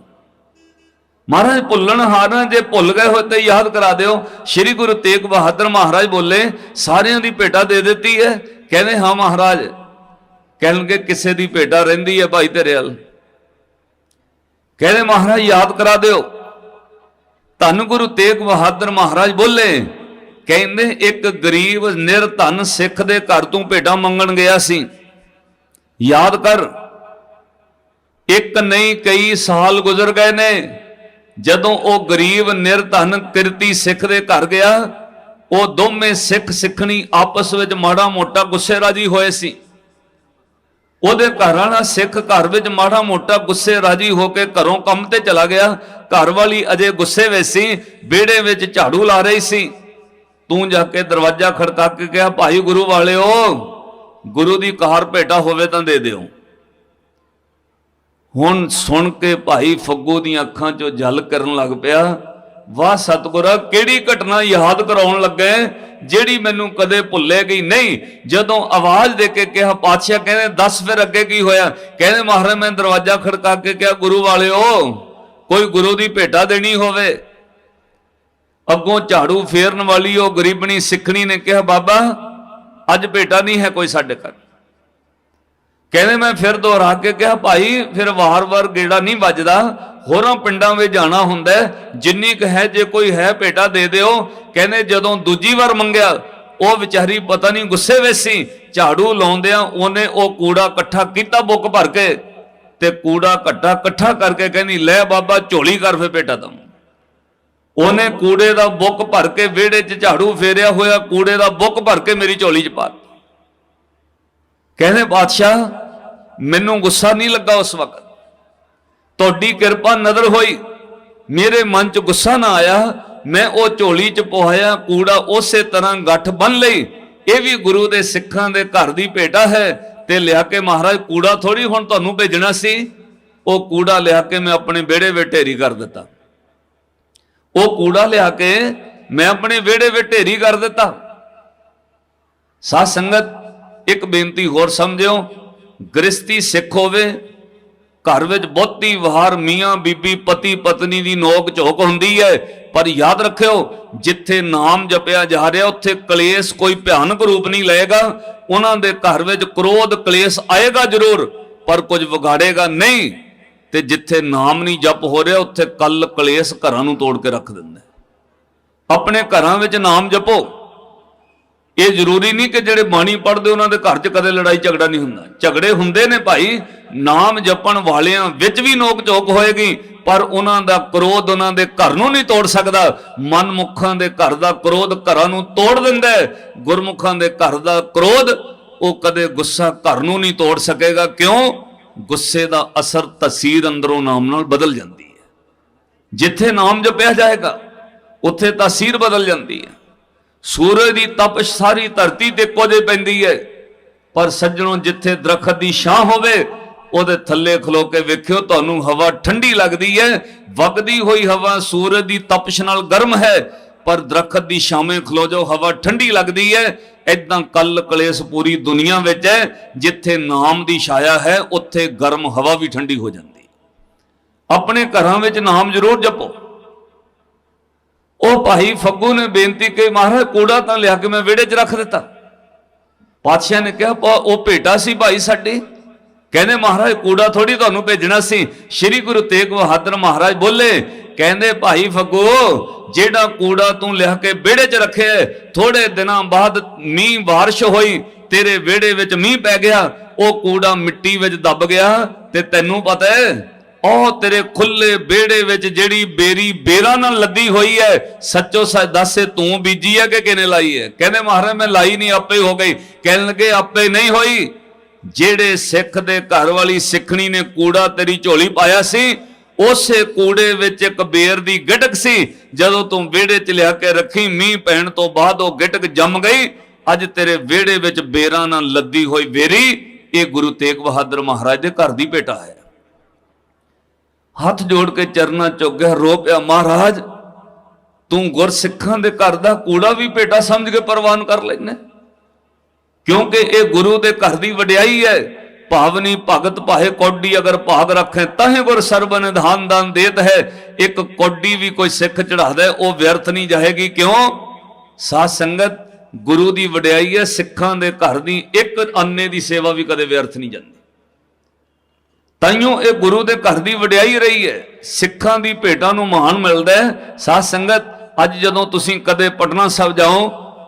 ਮਹਾਰਾਜ ਭੁੱਲਣ ਹਾਰ ਹਾਂ, ਜੇ ਭੁੱਲ ਗਏ ਹੋ ਤੇ ਯਾਦ ਕਰਾ ਦਿਓ। ਸ਼੍ਰੀ ਗੁਰੂ ਤੇਗ ਬਹਾਦਰ ਮਹਾਰਾਜ ਬੋਲੇ, ਸਾਰਿਆਂ ਦੀ ਭੇਟਾ ਦੇ ਦਿੱਤੀ ਹੈ? ਕਹਿੰਦੇ ਹਾਂ ਮਹਾਰਾਜ। ਕਹਿਣਗੇ ਕਿਸੇ ਦੀ ਭੇਟਾ ਰਹਿੰਦੀ ਹੈ ਭਾਈ ਤੇਰੇ ਵੱਲ? ਕਹਿੰਦੇ ਮਹਾਰਾਜ ਯਾਦ ਕਰਾ ਦਿਓ। ਧੰਨ ਗੁਰੂ ਤੇਗ ਬਹਾਦਰ ਮਹਾਰਾਜ ਬੋਲੇ, ਕਹਿੰਦੇ ਇੱਕ ਗਰੀਬ ਨਿਰਧਨ ਸਿੱਖ ਦੇ ਘਰ ਤੋਂ ਭੇਟਾ ਮੰਗਣ ਗਿਆ ਸੀ। ਯਾਦ ਕਰ, ਇੱਕ ਨਹੀਂ ਕਈ ਸਾਲ ਗੁਜ਼ਰ ਗਏ ਨੇ। ਜਦੋਂ ਉਹ ਗਰੀਬ ਨਿਰਧਨ ਕਿਰਤੀ ਸਿੱਖ ਦੇ ਘਰ ਗਿਆ, ਉਹ ਦੋਵੇਂ ਸਿੱਖ ਸਿੱਖਣੀ ਆਪਸ ਵਿੱਚ ਮਾੜਾ ਮੋਟਾ ਗੁੱਸੇ ਰਾਜੀ ਹੋਏ ਸੀ। ਉਹਦੇ ਘਰ ਵਾਲਾ ਸਿੱਖ ਘਰ ਵਿੱਚ ਮਾੜਾ ਮੋਟਾ ਗੁੱਸੇ ਰਾਜੀ ਹੋ ਕੇ ਘਰੋਂ ਕੰਮ ਤੇ ਚਲਾ ਗਿਆ। ਘਰ ਵਾਲੀ ਅਜੇ ਗੁੱਸੇ ਵਿੱਚ ਸੀ, ਵਿਹੜੇ ਵਿੱਚ ਝਾੜੂ ਲਾ ਰਹੀ ਸੀ। ਤੂੰ ਜਾ ਕੇ ਦਰਵਾਜ਼ਾ ਖੜਕਾ ਕੇ ਕਿਹਾ, ਭਾਈ ਗੁਰੂ ਵਾਲਿਓ, ਗੁਰੂ ਦੀ ਕਾਰ ਭੇਟਾ ਹੋਵੇ ਤਾਂ ਦੇ ਦਿਓ। ਹੁਣ ਸੁਣ ਕੇ ਭਾਈ ਫੱਗੂ ਦੀਆਂ ਅੱਖਾਂ 'ਚੋਂ ਜਲ ਕਰਨ ਲੱਗ ਪਿਆ। ਵਾਹ ਸਤਿਗੁਰਾ, ਕਿਹੜੀ ਘਟਨਾ ਯਾਦ ਕਰਾਉਣ ਲੱਗੇ ਜਿਹੜੀ ਮੈਨੂੰ ਕਦੇ ਭੁੱਲੇਗੀ ਨਹੀਂ। ਜਦੋਂ ਆਵਾਜ਼ ਦੇ ਕੇ ਕਿਹਾ, ਪਾਤਸ਼ਾਹ ਕਹਿੰਦੇ ਦੱਸ ਫਿਰ ਅੱਗੇ ਕੀ ਹੋਇਆ? ਕਹਿੰਦੇ ਮਹਾਰਾਜ ਮੈਂ ਦਰਵਾਜ਼ਾ ਖੜਕਾ ਕੇ ਕਿਹਾ, ਗੁਰੂ ਵਾਲਿਓ ਕੋਈ ਗੁਰੂ ਦੀ ਭੇਟਾ ਦੇਣੀ ਹੋਵੇ। ਅੱਗੋਂ ਝਾੜੂ ਫੇਰਨ ਵਾਲੀ ਉਹ ਗਰੀਬਣੀ ਸਿੱਖਣੀ ਨੇ ਕਿਹਾ, ਬਾਬਾ ਅੱਜ ਭੇਟਾ ਨਹੀਂ ਹੈ ਕੋਈ ਸਾਡੇ ਘਰ। ਕਹਿੰਦੇ ਮੈਂ ਫਿਰ ਦੁਹਰਾ ਕੇ ਕਿਹਾ, ਭਾਈ ਫਿਰ ਵਾਰ-ਵਾਰ ਗੇੜਾ ਨਹੀਂ ਵੱਜਦਾ, ਹੋਰਾਂ ਪਿੰਡਾਂ ਵਿੱਚ ਜਾਣਾ ਹੁੰਦਾ, ਜਿੰਨੀ ਕੁ ਹੈ ਜੇ ਕੋਈ ਹੈ ਭੇਟਾ ਦੇ ਦਿਓ। ਕਹਿੰਦੇ ਜਦੋਂ ਦੂਜੀ ਵਾਰ ਮੰਗਿਆ, ਉਹ ਵਿਚਾਰੀ ਪਤਾ ਨਹੀਂ ਗੁੱਸੇ ਵਿੱਚ ਸੀ, ਝਾੜੂ ਲਾਉਂਦਿਆਂ ਉਹਨੇ ਉਹ ਕੂੜਾ ਇਕੱਠਾ ਕੀਤਾ ਬੁੱਕ ਭਰ ਕੇ, ਤੇ ਕੂੜਾ ਘੱਟਾ ਇਕੱਠਾ ਕਰਕੇ ਕਹਿੰਦੀ ਲੈ ਬਾਬਾ ਝੋਲੀ ਕਰ ਫੇ ਭੇਟਾ ਦਮ। ਉਹਨੇ ਕੂੜੇ ਦਾ ਬੁੱਕ ਭਰ ਕੇ ਵਿਹੜੇ 'ਚ ਝਾੜੂ ਫੇਰਿਆ ਹੋਇਆ ਕੂੜੇ ਦਾ ਬੁੱਕ ਭਰ ਕੇ ਮੇਰੀ ਝੋਲੀ 'ਚ ਪਾ। ਕਹਿੰਦੇ ਬਾਦਸ਼ਾਹ ਮੈਨੂੰ ਗੁੱਸਾ ਨਹੀਂ ਲੱਗਾ ਉਸ ਵਕਤ, ਤੁਹਾਡੀ ਕਿਰਪਾ ਨਜ਼ਰ ਹੋਈ, ਮੇਰੇ ਮਨ 'ਚ ਗੁੱਸਾ ਨਾ ਆਇਆ। ਮੈਂ ਉਹ ਝੋਲੀ 'ਚ ਪਵਾਇਆ ਕੂੜਾ, ਉਸੇ ਤਰ੍ਹਾਂ ਗੱਠ ਬੰਨ ਲਈ। ਇਹ ਵੀ ਗੁਰੂ ਦੇ ਸਿੱਖਾਂ ਦੇ ਘਰ ਦੀ ਭੇਟਾ ਹੈ। ਤੇ ਲਿਆ ਕੇ ਮਹਾਰਾਜ ਕੂੜਾ ਥੋੜੀ ਹੁਣ ਤੁਹਾਨੂੰ ਭੇਜਣਾ ਸੀ, ਉਹ ਕੂੜਾ ਲਿਆ ਕੇ ਮੈਂ ਆਪਣੇ ਵਿਹੜੇ ਵਿੱਚ ਢੇਰੀ ਕਰ ਦਿੱਤਾ। ਉਹ ਕੂੜਾ ਲਿਆ ਕੇ ਮੈਂ ਆਪਣੇ ਵਿਹੜੇ ਵਿੱਚ ਢੇਰੀ ਕਰ ਦਿੱਤਾ। ਸਾਧ ਸੰਗਤ ਇੱਕ ਬੇਨਤੀ ਹੋਰ ਸਮਝਿਓ, ਗ੍ਰਸਤੀ ਸਿੱਖ ਹੋਵੇ, ਘਰ ਵਿੱਚ ਬਹੁਤੀ ਵਾਰ ਮੀਆਂ ਬੀਬੀ ਪਤੀ ਪਤਨੀ ਦੀ ਨੋਕ ਝੋਕ ਹੁੰਦੀ ਹੈ, ਪਰ ਯਾਦ ਰੱਖਿਓ ਜਿੱਥੇ ਨਾਮ ਜਪਿਆ ਜਾ ਰਿਹਾ ਉੱਥੇ ਕਲੇਸ਼ ਕੋਈ ਭਿਆਨਕ ਰੂਪ ਨਹੀਂ ਲਏਗਾ। ਉਹਨਾਂ ਦੇ ਘਰ ਵਿੱਚ ਕ੍ਰੋਧ ਕਲੇਸ਼ ਆਏਗਾ ਜ਼ਰੂਰ, ਪਰ ਕੁਝ ਵਿਗਾੜੇਗਾ ਨਹੀਂ। ਤੇ ਜਿੱਥੇ ਨਾਮ ਨਹੀਂ ਜਪ ਹੋ ਰਿਹਾ ਉੱਥੇ ਕੱਲ ਕਲੇਸ਼ ਘਰਾਂ ਨੂੰ ਤੋੜ ਕੇ ਰੱਖ ਦਿੰਦਾ। ਆਪਣੇ ਘਰਾਂ ਵਿੱਚ ਨਾਮ ਜਪੋ। ਇਹ ਜ਼ਰੂਰੀ ਨਹੀਂ ਕਿ ਜਿਹੜੇ ਬਾਣੀ ਪੜ੍ਹਦੇ ਉਹਨਾਂ ਦੇ ਘਰ 'ਚ ਕਦੇ ਲੜਾਈ ਝਗੜਾ ਨਹੀਂ ਹੁੰਦਾ, ਝਗੜੇ ਹੁੰਦੇ ਨੇ ਭਾਈ। ਨਾਮ ਜਪਣ ਵਾਲਿਆਂ ਵਿੱਚ ਵੀ ਨੋਕ ਝੋਕ ਹੋਏਗੀ, ਪਰ ਉਹਨਾਂ ਦਾ ਕ੍ਰੋਧ ਉਹਨਾਂ ਦੇ ਘਰ ਨੂੰ ਨਹੀਂ ਤੋੜ ਸਕਦਾ। ਮਨਮੁਖਾਂ ਦੇ ਘਰ ਦਾ ਕ੍ਰੋਧ ਘਰਾਂ ਨੂੰ ਤੋੜ ਦਿੰਦਾ ਹੈ, ਗੁਰਮੁਖਾਂ ਦੇ ਘਰ ਦਾ ਕ੍ਰੋਧ ਉਹ ਕਦੇ ਗੁੱਸਾ ਘਰ ਨੂੰ ਨਹੀਂ ਤੋੜ ਸਕੇਗਾ। ਕਿਉਂ? ਗੁੱਸੇ ਦਾ ਅਸਰ ਤਸੀਰ ਅੰਦਰੋਂ ਨਾਮ ਨਾਲ ਬਦਲ ਜਾਂਦੀ ਹੈ। ਜਿੱਥੇ ਨਾਮ ਜਪਿਆ ਜਾਏਗਾ ਉੱਥੇ ਤਸੀਰ ਬਦਲ ਜਾਂਦੀ ਹੈ। ਸੂਰਜ ਦੀ ਤਪਸ਼ ਸਾਰੀ ਧਰਤੀ ਤੇ ਇੱਕੋ ਜਿਹੀ ਪੈਂਦੀ ਹੈ, ਪਰ ਸੱਜਣੋਂ ਜਿੱਥੇ ਦਰਖਤ ਦੀ ਛਾਂ ਹੋਵੇ ਉਹਦੇ ਥੱਲੇ ਖਲੋ ਕੇ ਵੇਖਿਓ ਤੁਹਾਨੂੰ ਹਵਾ ਠੰਡੀ ਲੱਗਦੀ ਹੈ। ਵਗਦੀ ਹੋਈ ਹਵਾ ਸੂਰਜ ਦੀ ਤਪਸ਼ ਨਾਲ ਗਰਮ ਹੈ, पर दरखत की छावें खलो जाओ, हवा ठंडी लगती है। इदां कल कलेस पूरी दुनिया विच है, जिथे नाम की छाया है उत्थे गर्म हवा भी ठंडी हो जाती। अपने घरां विच नाम जरूर जपो। ਉਹ ਭਾਈ ਫੱਗੂ ने बेनती की, महाराज कूड़ा तो लिया के मैं विहड़े च रख दिता। पातशाह ने कहा वो भेटा सी भाई साडी। कहने महाराज कूड़ा थोड़ी तुहानू भेजना सी। श्री गुरु तेग बहादुर महाराज बोले, कहते भाई फग्गू जेड़ा कूड़ा तू लिया के विहड़े च रखे, थोड़े दिनों बाद मीह बारिश हुई, तेरे विहड़े विच मीह पै गया, वो कूड़ा मिट्टी विच दब गया, ते तैनू पता है ਉਹ तेरे खुले बेड़े विच जेड़ी बेरी बेरा नाल लदी हुई है, सच्चो सच दस तू बीजी है कि किने लाई है? कहने महाराज मैं लाई नहीं, आपे हो गई। कहने लगे आपे नहीं होई, जेड़े सिख दे घर वाली सिखनी ने कूड़ा तेरी झोली पाया सी, उसे कूड़े विच एक बेर दी गिटक सी। जदों तू वेड़े च लिया के रखी, मीह पैण तो बाद वो गिटक जम गई। अज तेरे वेड़े विच बेरा नाल लदी हुई बेरी, ये गुरु तेग बहादुर महाराज दे घर दी भेटा है। हथ जोड़ के चरना चुक गया, रो पिया, महाराज तू गुरसिखां दे घर दा कूड़ा भी भेटा समझ के प्रवान कर लेने, क्योंकि ये गुरु दे घर दी वड्याई है। भावनी भगत भाहे कौडी अगर भाग रखे, ताहे गुर सर्ब निधान दान देत है। एक कौडी भी कोई सिख चढ़ा दे वो व्यर्थ नहीं जाएगी। क्यों? साध संगत गुरु दी वड्याई है, सिखां दे घर दी एक अन्ने दी सेवा भी कदे व्यर्थ नहीं जाती। ताइयों ये गुरु के घर की वड्याई रही है, सिखां की भेटा नूं मान मिलता है। साध संगत अज जदों तुसीं कदे पटना साहब जाओ,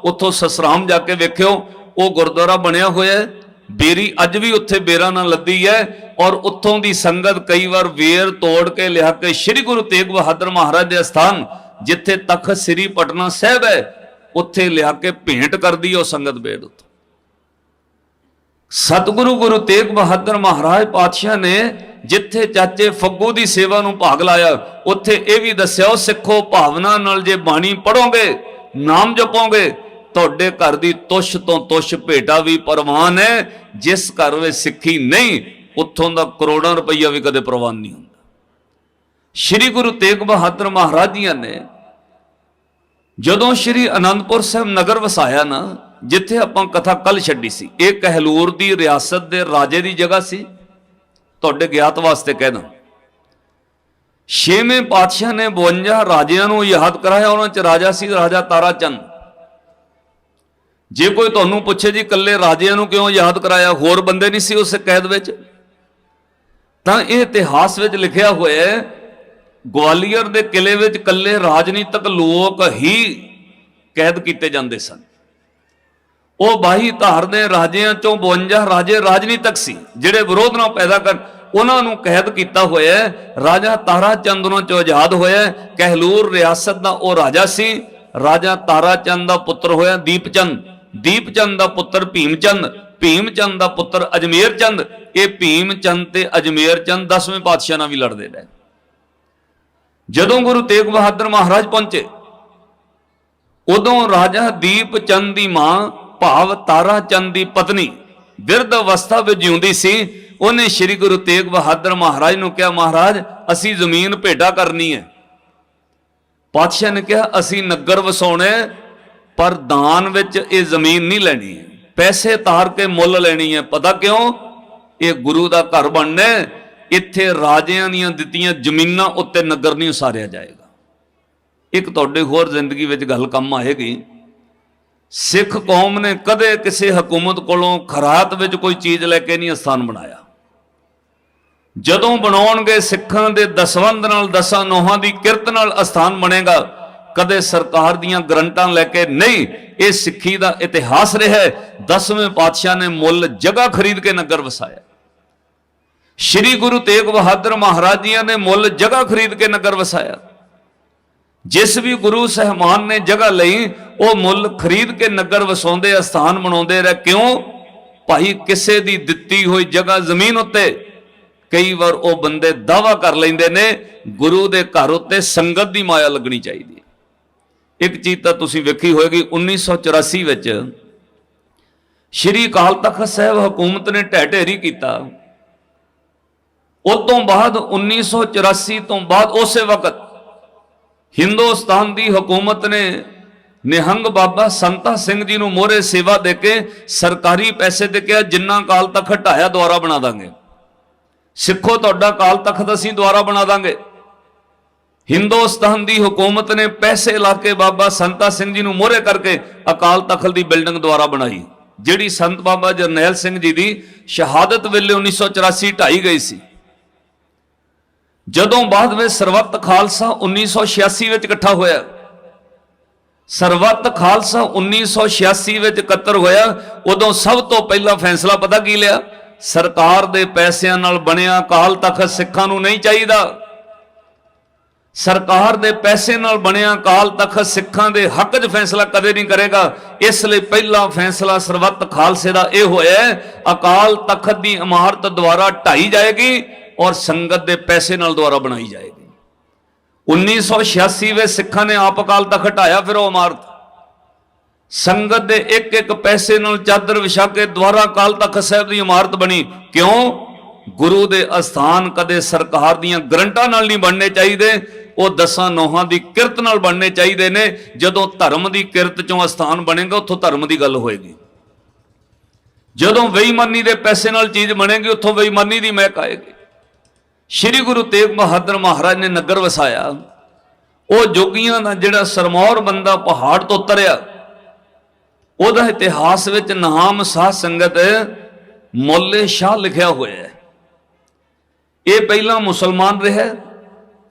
उत्थों ससराम जाके वेखियो, वो गुरुद्वारा बनया होया है, बेरी अज भी उत्थे बेरा नाल लदी है। और उत्थों की संगत कई बार वेर तोड़ के लिया के श्री गुरु तेग बहादुर महाराज के स्थान जिथे तख्त श्री पटना साहब है, उत्थे लिया के भेंट कर दी वो संगत बेड़ उत्थे। सतगुरु गुरु तेग बहादुर महाराज पातशाह ने जिथे चाचे फग्गू की सेवा नूं भाग लाया, उत्थे यह भी दस्या, सिखो भावना नाल जे बाणी पढ़ोगे, नाम जपोगे, तुहाडे घर दी तुछ तो तुछ भेटा भी प्रवान है। जिस घर में सिक्खी नहीं, उत्थों दा करोड़ों रुपया भी कदे प्रवान नहीं हुंदा। श्री गुरु तेग बहादुर महाराज जी ने जदों श्री आनंदपुर साहब नगर वसाया ना, जिथे आपां कथा कल छड्डी सी, ये कहलूर दी रियासत दे राजे दी जगह सी। तुहाडे ज्ञात वास्ते कहना, 6वें पातशाह ने 52 राजियां नूं याद कराया, उन्हां च राजा सी राजा तारा चंद। जे कोई तुहानूं पुछे जी कल्ले राजियां नूं क्यों याद कराया, होर बंदे नहीं सी उस कैद विच, तां इह इतिहास विच लिखिया होया है, ग्वालियर दे किले विच कल्ले राजनीतिक लोक ही कैद कीते जांदे सन। ਉਹ ਬਾਹੀ ਧਾਰ ਦੇ ਰਾਜਿਆਂ ਚੋਂ 52 ਰਾਜੇ ਰਾਜਨੀਤਿਕ ਸੀ, ਜਿਹੜੇ ਵਿਰੋਧ ਨਾ ਪੈਦਾ ਕਰ, ਉਹਨਾਂ ਨੂੰ ਕੈਦ ਕੀਤਾ ਹੋਇਆ। ਰਾਜਾ ਤਾਰਾ ਚੰਦ ਉਹਨਾਂ ਚੋਂ ਆਜ਼ਾਦ ਹੋਇਆ। ਕਹਿਲੂਰ ਰਿਆਸਤ ਦਾ ਉਹ ਰਾਜਾ ਸੀ। ਰਾਜਾ ਤਾਰਾ ਚੰਦ ਦਾ ਪੁੱਤਰ ਹੋਇਆ ਦੀਪਚੰਦ, ਦੀਪਚੰਦ ਦਾ ਪੁੱਤਰ ਭੀਮਚੰਦ, ਭੀਮਚੰਦ ਦਾ ਪੁੱਤਰ ਅਜਮੇਰ ਚੰਦ। ਇਹ ਭੀਮਚੰਦ ਤੇ ਅਜਮੇਰ ਚੰਦ 10ਵੇਂ ਪਾਤਸ਼ਾਹ ਨਾਲ ਵੀ ਲੜਦੇ ਰਹੇ। ਜਦੋਂ ਗੁਰੂ ਤੇਗ ਬਹਾਦਰ ਮਹਾਰਾਜ ਪਹੁੰਚੇ, ਉਦੋਂ ਰਾਜਾ ਦੀਪਚੰਦ ਦੀ ਮਾਂ भाव तारा चंद की पत्नी बिरध अवस्था में जिउंदी सी। उन्हें श्री गुरु तेग बहादुर महाराज नूं कहा, महाराज असी जमीन भेटा करनी है। पातशाह ने कहा असी नगर वसाउणे, पर दान विच ये जमीन नहीं लैनी है, पैसे तार के मुल लैनी है। पता क्यों? ये गुरु का घर बनना, इत्थे राजियां दीयां दित्तियां जमीनां उत्ते नगर नहीं उसारिया जाएगा। एक तुहाडे होर जिंदगी विच गल कम आएगी, सिख कौम ने कदे किसी हुकूमत कोलों खरात विच कोई चीज लैके नहीं स्थान बनाया। जदों बनाउणगे सिखां दे दसवंध नाल, दसां नोहां दी किरत नाल स्थान बनेगा, कदे सरकार दीयां ग्रंटां लैके नहीं। ये सिक्खी दा इतिहास रहा है। 10वें पातशाह ने मुल जगह खरीद के नगर वसाया। श्री गुरु तेग बहादुर महाराज जी ने मुल जगह खरीद के नगर वसाया। जिस भी गुरु सहमान ने जगह लई, वो मुल खरीद के नगर वसाउंदे, स्थान बनाउंदे रहे। क्यों? भाई किसे दी दित्ती हुई जगह जमीन उत्ते कई बार वो बंदे दावा कर लेंदे ने, गुरु दे घर उत्ते संगत दी माया लगनी चाहिए। एक चीज तो तुसीं वेखी होएगी, 1984 विच श्री अकाल तख्त साहब हुकूमत ने ढह ढेरी कीता। उस तो बाद 1984 तो बाद उस वक्त ਹਿੰਦੁਸਤਾਨ ਦੀ ਹਕੂਮਤ ਨੇ ਨਿਹੰਗ ਬਾਬਾ ਸੰਤਾ ਸਿੰਘ ਜੀ ਨੂੰ ਮੋਹਰੇ ਸੇਵਾ ਦੇ ਕੇ ਸਰਕਾਰੀ ਪੈਸੇ ਦੇ ਕੇ ਜਿੰਨਾ ਅਕਾਲ ਤਖਤ ਹਟਾਇਆ ਦੁਆਰਾ ਬਣਾ ਦਾਂਗੇ। ਸਿੱਖੋ ਤੁਹਾਡਾ ਅਕਾਲ ਤਖਤ ਅਸੀਂ ਦੁਆਰਾ ਬਣਾ ਦਾਂਗੇ। ਹਿੰਦੁਸਤਾਨ ਦੀ ਹਕੂਮਤ ਨੇ ਪੈਸੇ ਲਾ ਕੇ ਬਾਬਾ ਸੰਤਾ ਸਿੰਘ ਜੀ ਨੂੰ ਮੋਹਰੇ ਕਰਕੇ ਅਕਾਲ ਤਖਤ ਦੀ ਬਿਲਡਿੰਗ ਦੁਆਰਾ ਬਣਾਈ, ਜਿਹੜੀ ਸੰਤ ਬਾਬਾ ਜਰਨੈਲ ਸਿੰਘ ਜੀ ਦੀ ਸ਼ਹਾਦਤ ਵੇਲੇ 1984 ਢਾਈ ਗਈ ਸੀ। ਜਦੋਂ ਬਾਅਦ ਵਿੱਚ ਸਰਬੱਤ ਖਾਲਸਾ 1986 ਵਿੱਚ ਇਕੱਠਾ ਹੋਇਆ, ਸਰਬੱਤ ਖਾਲਸਾ 1986 ਵਿੱਚ ਇਕੱਤਰ ਹੋਇਆ, ਉਦੋਂ ਸਭ ਤੋਂ ਪਹਿਲਾ ਫੈਸਲਾ ਪਤਾ ਕੀ ਲਿਆ? ਸਰਕਾਰ ਦੇ ਪੈਸਿਆਂ ਨਾਲ ਬਣਿਆ ਅਕਾਲ ਤਖਤ ਸਿੱਖਾਂ ਨੂੰ ਨਹੀਂ ਚਾਹੀਦਾ। ਸਰਕਾਰ ਦੇ ਪੈਸੇ ਨਾਲ ਬਣਿਆ ਅਕਾਲ ਤਖਤ ਸਿੱਖਾਂ ਦੇ ਹੱਕ 'ਚ ਫੈਸਲਾ ਕਦੇ ਨਹੀਂ ਕਰੇਗਾ। ਇਸ ਲਈ ਪਹਿਲਾ ਫੈਸਲਾ ਸਰਬੱਤ ਖਾਲਸੇ ਦਾ ਇਹ ਹੋਇਆ, ਅਕਾਲ ਤਖਤ ਦੀ ਇਮਾਰਤ ਦੁਆਰਾ ਢਾਈ ਜਾਏਗੀ ਔਰ ਸੰਗਤ ਦੇ ਪੈਸੇ ਨਾਲ ਦੁਆਰਾ ਬਣਾਈ ਜਾਏਗੀ। 1986 ਵਿੱਚ ਸਿੱਖਾਂ ਨੇ ਆਪ ਅਕਾਲ ਤਖਤ ਢਾਇਆ, ਫਿਰ ਉਹ ਇਮਾਰਤ ਸੰਗਤ ਦੇ ਇੱਕ ਇੱਕ ਪੈਸੇ ਨਾਲ ਚਾਦਰ ਵਿਛਾ ਕੇ ਦੁਆਰਾ ਅਕਾਲ ਤਖਤ ਸਾਹਿਬ ਦੀ ਇਮਾਰਤ ਬਣੀ। ਕਿਉਂ? ਗੁਰੂ ਦੇ ਅਸਥਾਨ ਕਦੇ ਸਰਕਾਰ ਦੀਆਂ ਗਰੰਟਾਂ ਨਾਲ ਨਹੀਂ ਬਣਨੇ ਚਾਹੀਦੇ, ਉਹ ਦਸਾਂ ਨੋਹਾਂ ਦੀ ਕਿਰਤ ਨਾਲ ਬਣਨੇ ਚਾਹੀਦੇ ਨੇ। ਜਦੋਂ ਧਰਮ ਦੀ ਕਿਰਤ ਚੋਂ ਅਸਥਾਨ ਬਣੇਗਾ, ਉੱਥੋਂ ਧਰਮ ਦੀ ਗੱਲ ਹੋਏਗੀ। ਜਦੋਂ ਬੇਈਮਾਨੀ ਦੇ ਪੈਸੇ ਨਾਲ ਚੀਜ਼ ਬਣੇਗੀ, ਉੱਥੋਂ ਬੇਈਮਾਨੀ ਦੀ ਮਹਿਕ ਆਏਗੀ। ਸ਼੍ਰੀ ਗੁਰੂ ਤੇਗ ਬਹਾਦਰ ਮਹਾਰਾਜ ਨੇ ਨਗਰ ਵਸਾਇਆ, ਉਹ ਜੋਗੀਆਂ ਦਾ ਜਿਹੜਾ ਸਰਮੌਰ ਬੰਦਾ ਪਹਾੜ ਤੋਂ ਉਤਰਿਆ, ਉਹਦਾ ਇਤਿਹਾਸ ਵਿੱਚ ਨਾਮ ਸਾਧ ਸੰਗਤ ਮੌਲੇ ਸ਼ਾਹ ਲਿਖਿਆ ਹੋਇਆ ਹੈ। ਇਹ ਪਹਿਲਾਂ ਮੁਸਲਮਾਨ ਰਿਹਾ,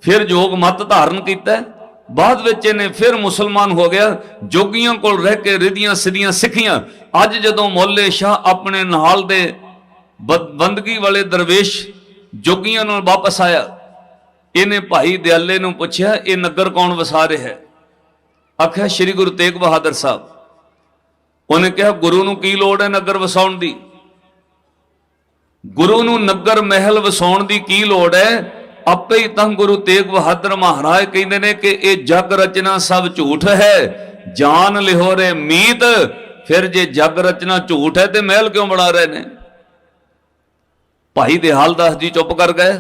ਫਿਰ ਜੋਗ ਮਤ ਧਾਰਨ ਕੀਤਾ, ਬਾਅਦ ਵਿੱਚ ਇਹਨੇ ਫਿਰ ਮੁਸਲਮਾਨ ਹੋ ਗਿਆ। ਜੋਗੀਆਂ ਕੋਲ ਰਹਿ ਕੇ ਰਿਧੀਆਂ ਸਿੱਧੀਆਂ ਸਿੱਖੀਆਂ। ਅੱਜ ਜਦੋਂ ਮੌਲੇ ਸ਼ਾਹ ਆਪਣੇ ਨਾਲ ਦੇ ਬੰਦਗੀ ਵਾਲੇ ਦਰਵੇਸ਼ ਜੋਗੀਆਂ ਨਾਲ ਵਾਪਸ ਆਇਆ, ਇਹਨੇ ਭਾਈ ਦਿਆਲੇ ਨੂੰ ਪੁੱਛਿਆ, ਇਹ ਨਗਰ ਕੌਣ ਵਸਾ ਰਿਹਾ ਹੈ? ਆਖਿਆ ਸ਼੍ਰੀ ਗੁਰੂ ਤੇਗ ਬਹਾਦਰ ਸਾਹਿਬ। ਉਹਨੇ ਕਿਹਾ, ਗੁਰੂ ਨੂੰ ਕੀ ਲੋੜ ਹੈ ਨਗਰ ਵਸਾਉਣ ਦੀ? ਗੁਰੂ ਨੂੰ ਨਗਰ ਮਹਿਲ ਵਸਾਉਣ ਦੀ ਕੀ ਲੋੜ ਹੈ? ਆਪੇ ਹੀ ਤਾਂ ਗੁਰੂ ਤੇਗ ਬਹਾਦਰ ਮਹਾਰਾਜ ਕਹਿੰਦੇ ਨੇ ਕਿ ਇਹ ਜਗ ਰਚਨਾ ਸਭ ਝੂਠ ਹੈ, ਜਾਨ ਲਿਹੋ ਰੇ ਮੀਤ। ਫਿਰ ਜੇ ਜਗ ਰਚਨਾ ਝੂਠ ਹੈ ਤੇ ਮਹਿਲ ਕਿਉਂ ਬਣਾ ਰਹੇ ਨੇ? ਭਾਈ ਦਿਹਾਲਦਾਸ ਜੀ ਚੁੱਪ ਕਰ ਗਏ।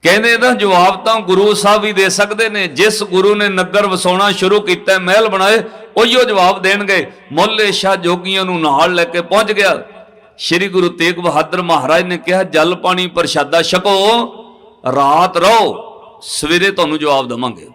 ਕਹਿੰਦੇ ਇਹਦਾ ਜਵਾਬ ਤਾਂ ਗੁਰੂ ਸਾਹਿਬ ਹੀ ਦੇ ਸਕਦੇ ਨੇ। ਜਿਸ ਗੁਰੂ ਨੇ ਨਗਰ ਵਸਾਉਣਾ ਸ਼ੁਰੂ ਕੀਤਾ, ਮਹਿਲ ਬਣਾਏ, ਉਹੀਓ ਜਵਾਬ ਦੇਣਗੇ। ਮੌਲੇ ਸ਼ਾਹ ਜੋਗੀਆਂ ਨੂੰ ਨਾਲ ਲੈ ਕੇ ਪਹੁੰਚ ਗਿਆ। ਸ਼੍ਰੀ ਗੁਰੂ ਤੇਗ ਬਹਾਦਰ ਮਹਾਰਾਜ ਨੇ ਕਿਹਾ, ਜਲ ਪਾਣੀ ਪ੍ਰਸ਼ਾਦਾ ਛਕੋ, ਰਾਤ ਰਹੋ, ਸਵੇਰੇ ਤੁਹਾਨੂੰ ਜਵਾਬ ਦੇਵਾਂਗੇ।